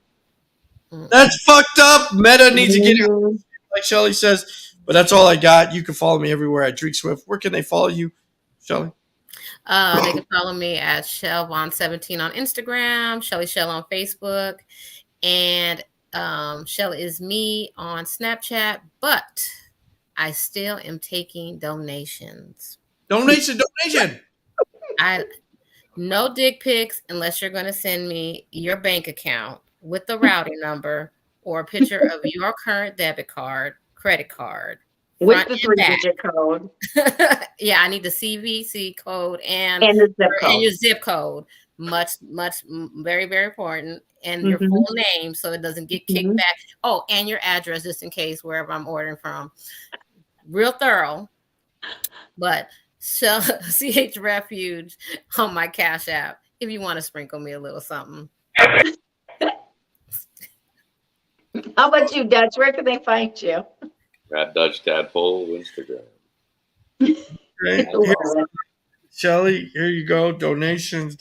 That's fucked up. Meta needs to get it, like Shelly says. But that's all I got. You can follow me everywhere at Drink Swift. Where can they follow you, Shelly? They can follow me at Shelvon17 on Instagram, Shelly Shell on Facebook, and Shelly is me on Snapchat. But I still am taking donations. Donation. No dick pics unless you're going to send me your bank account with the routing number or a picture of your current debit card, credit card. With the 3-digit code. Yeah, I need the CVC code and the zip code. And your zip code. very, very important. And your full name, so it doesn't get kicked back. Oh, and your address, just in case wherever I'm ordering from. Real thorough, but CH Refuge on my Cash App if you want to sprinkle me a little something. How about you, Dutch? Where can they find you? At Dutch Tadpole Instagram. Great. Shelly, here you go. Donations.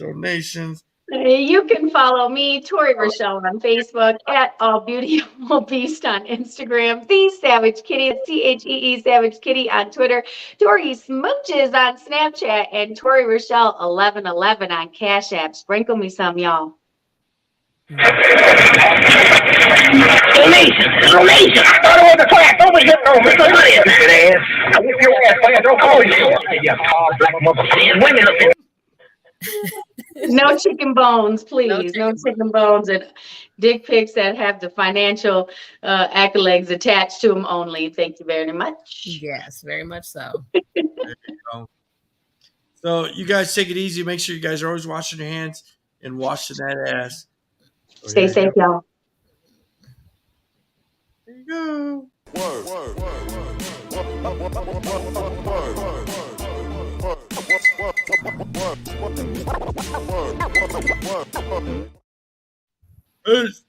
You can follow me, Tori Rochelle, on Facebook, at All Beautiful Beast on Instagram, The Savage Kitty, CHEE Savage Kitty on Twitter, Tori Smooches on Snapchat, and Tori Rochelle 1111 on Cash App. Sprinkle me some, y'all. Donation. I thought it was a class. Don't be getting on Mr. Money. I whip your ass, man. Don't call you. You tall black motherfucker. Women up there. No chicken bones, please. No chicken bones and dick pics that have the financial accolades attached to them only. Thank you very much. Yes, very much so. So you guys take it easy. Make sure you guys are always washing your hands and washing that ass. Stay safe, y'all. There you go. Peace.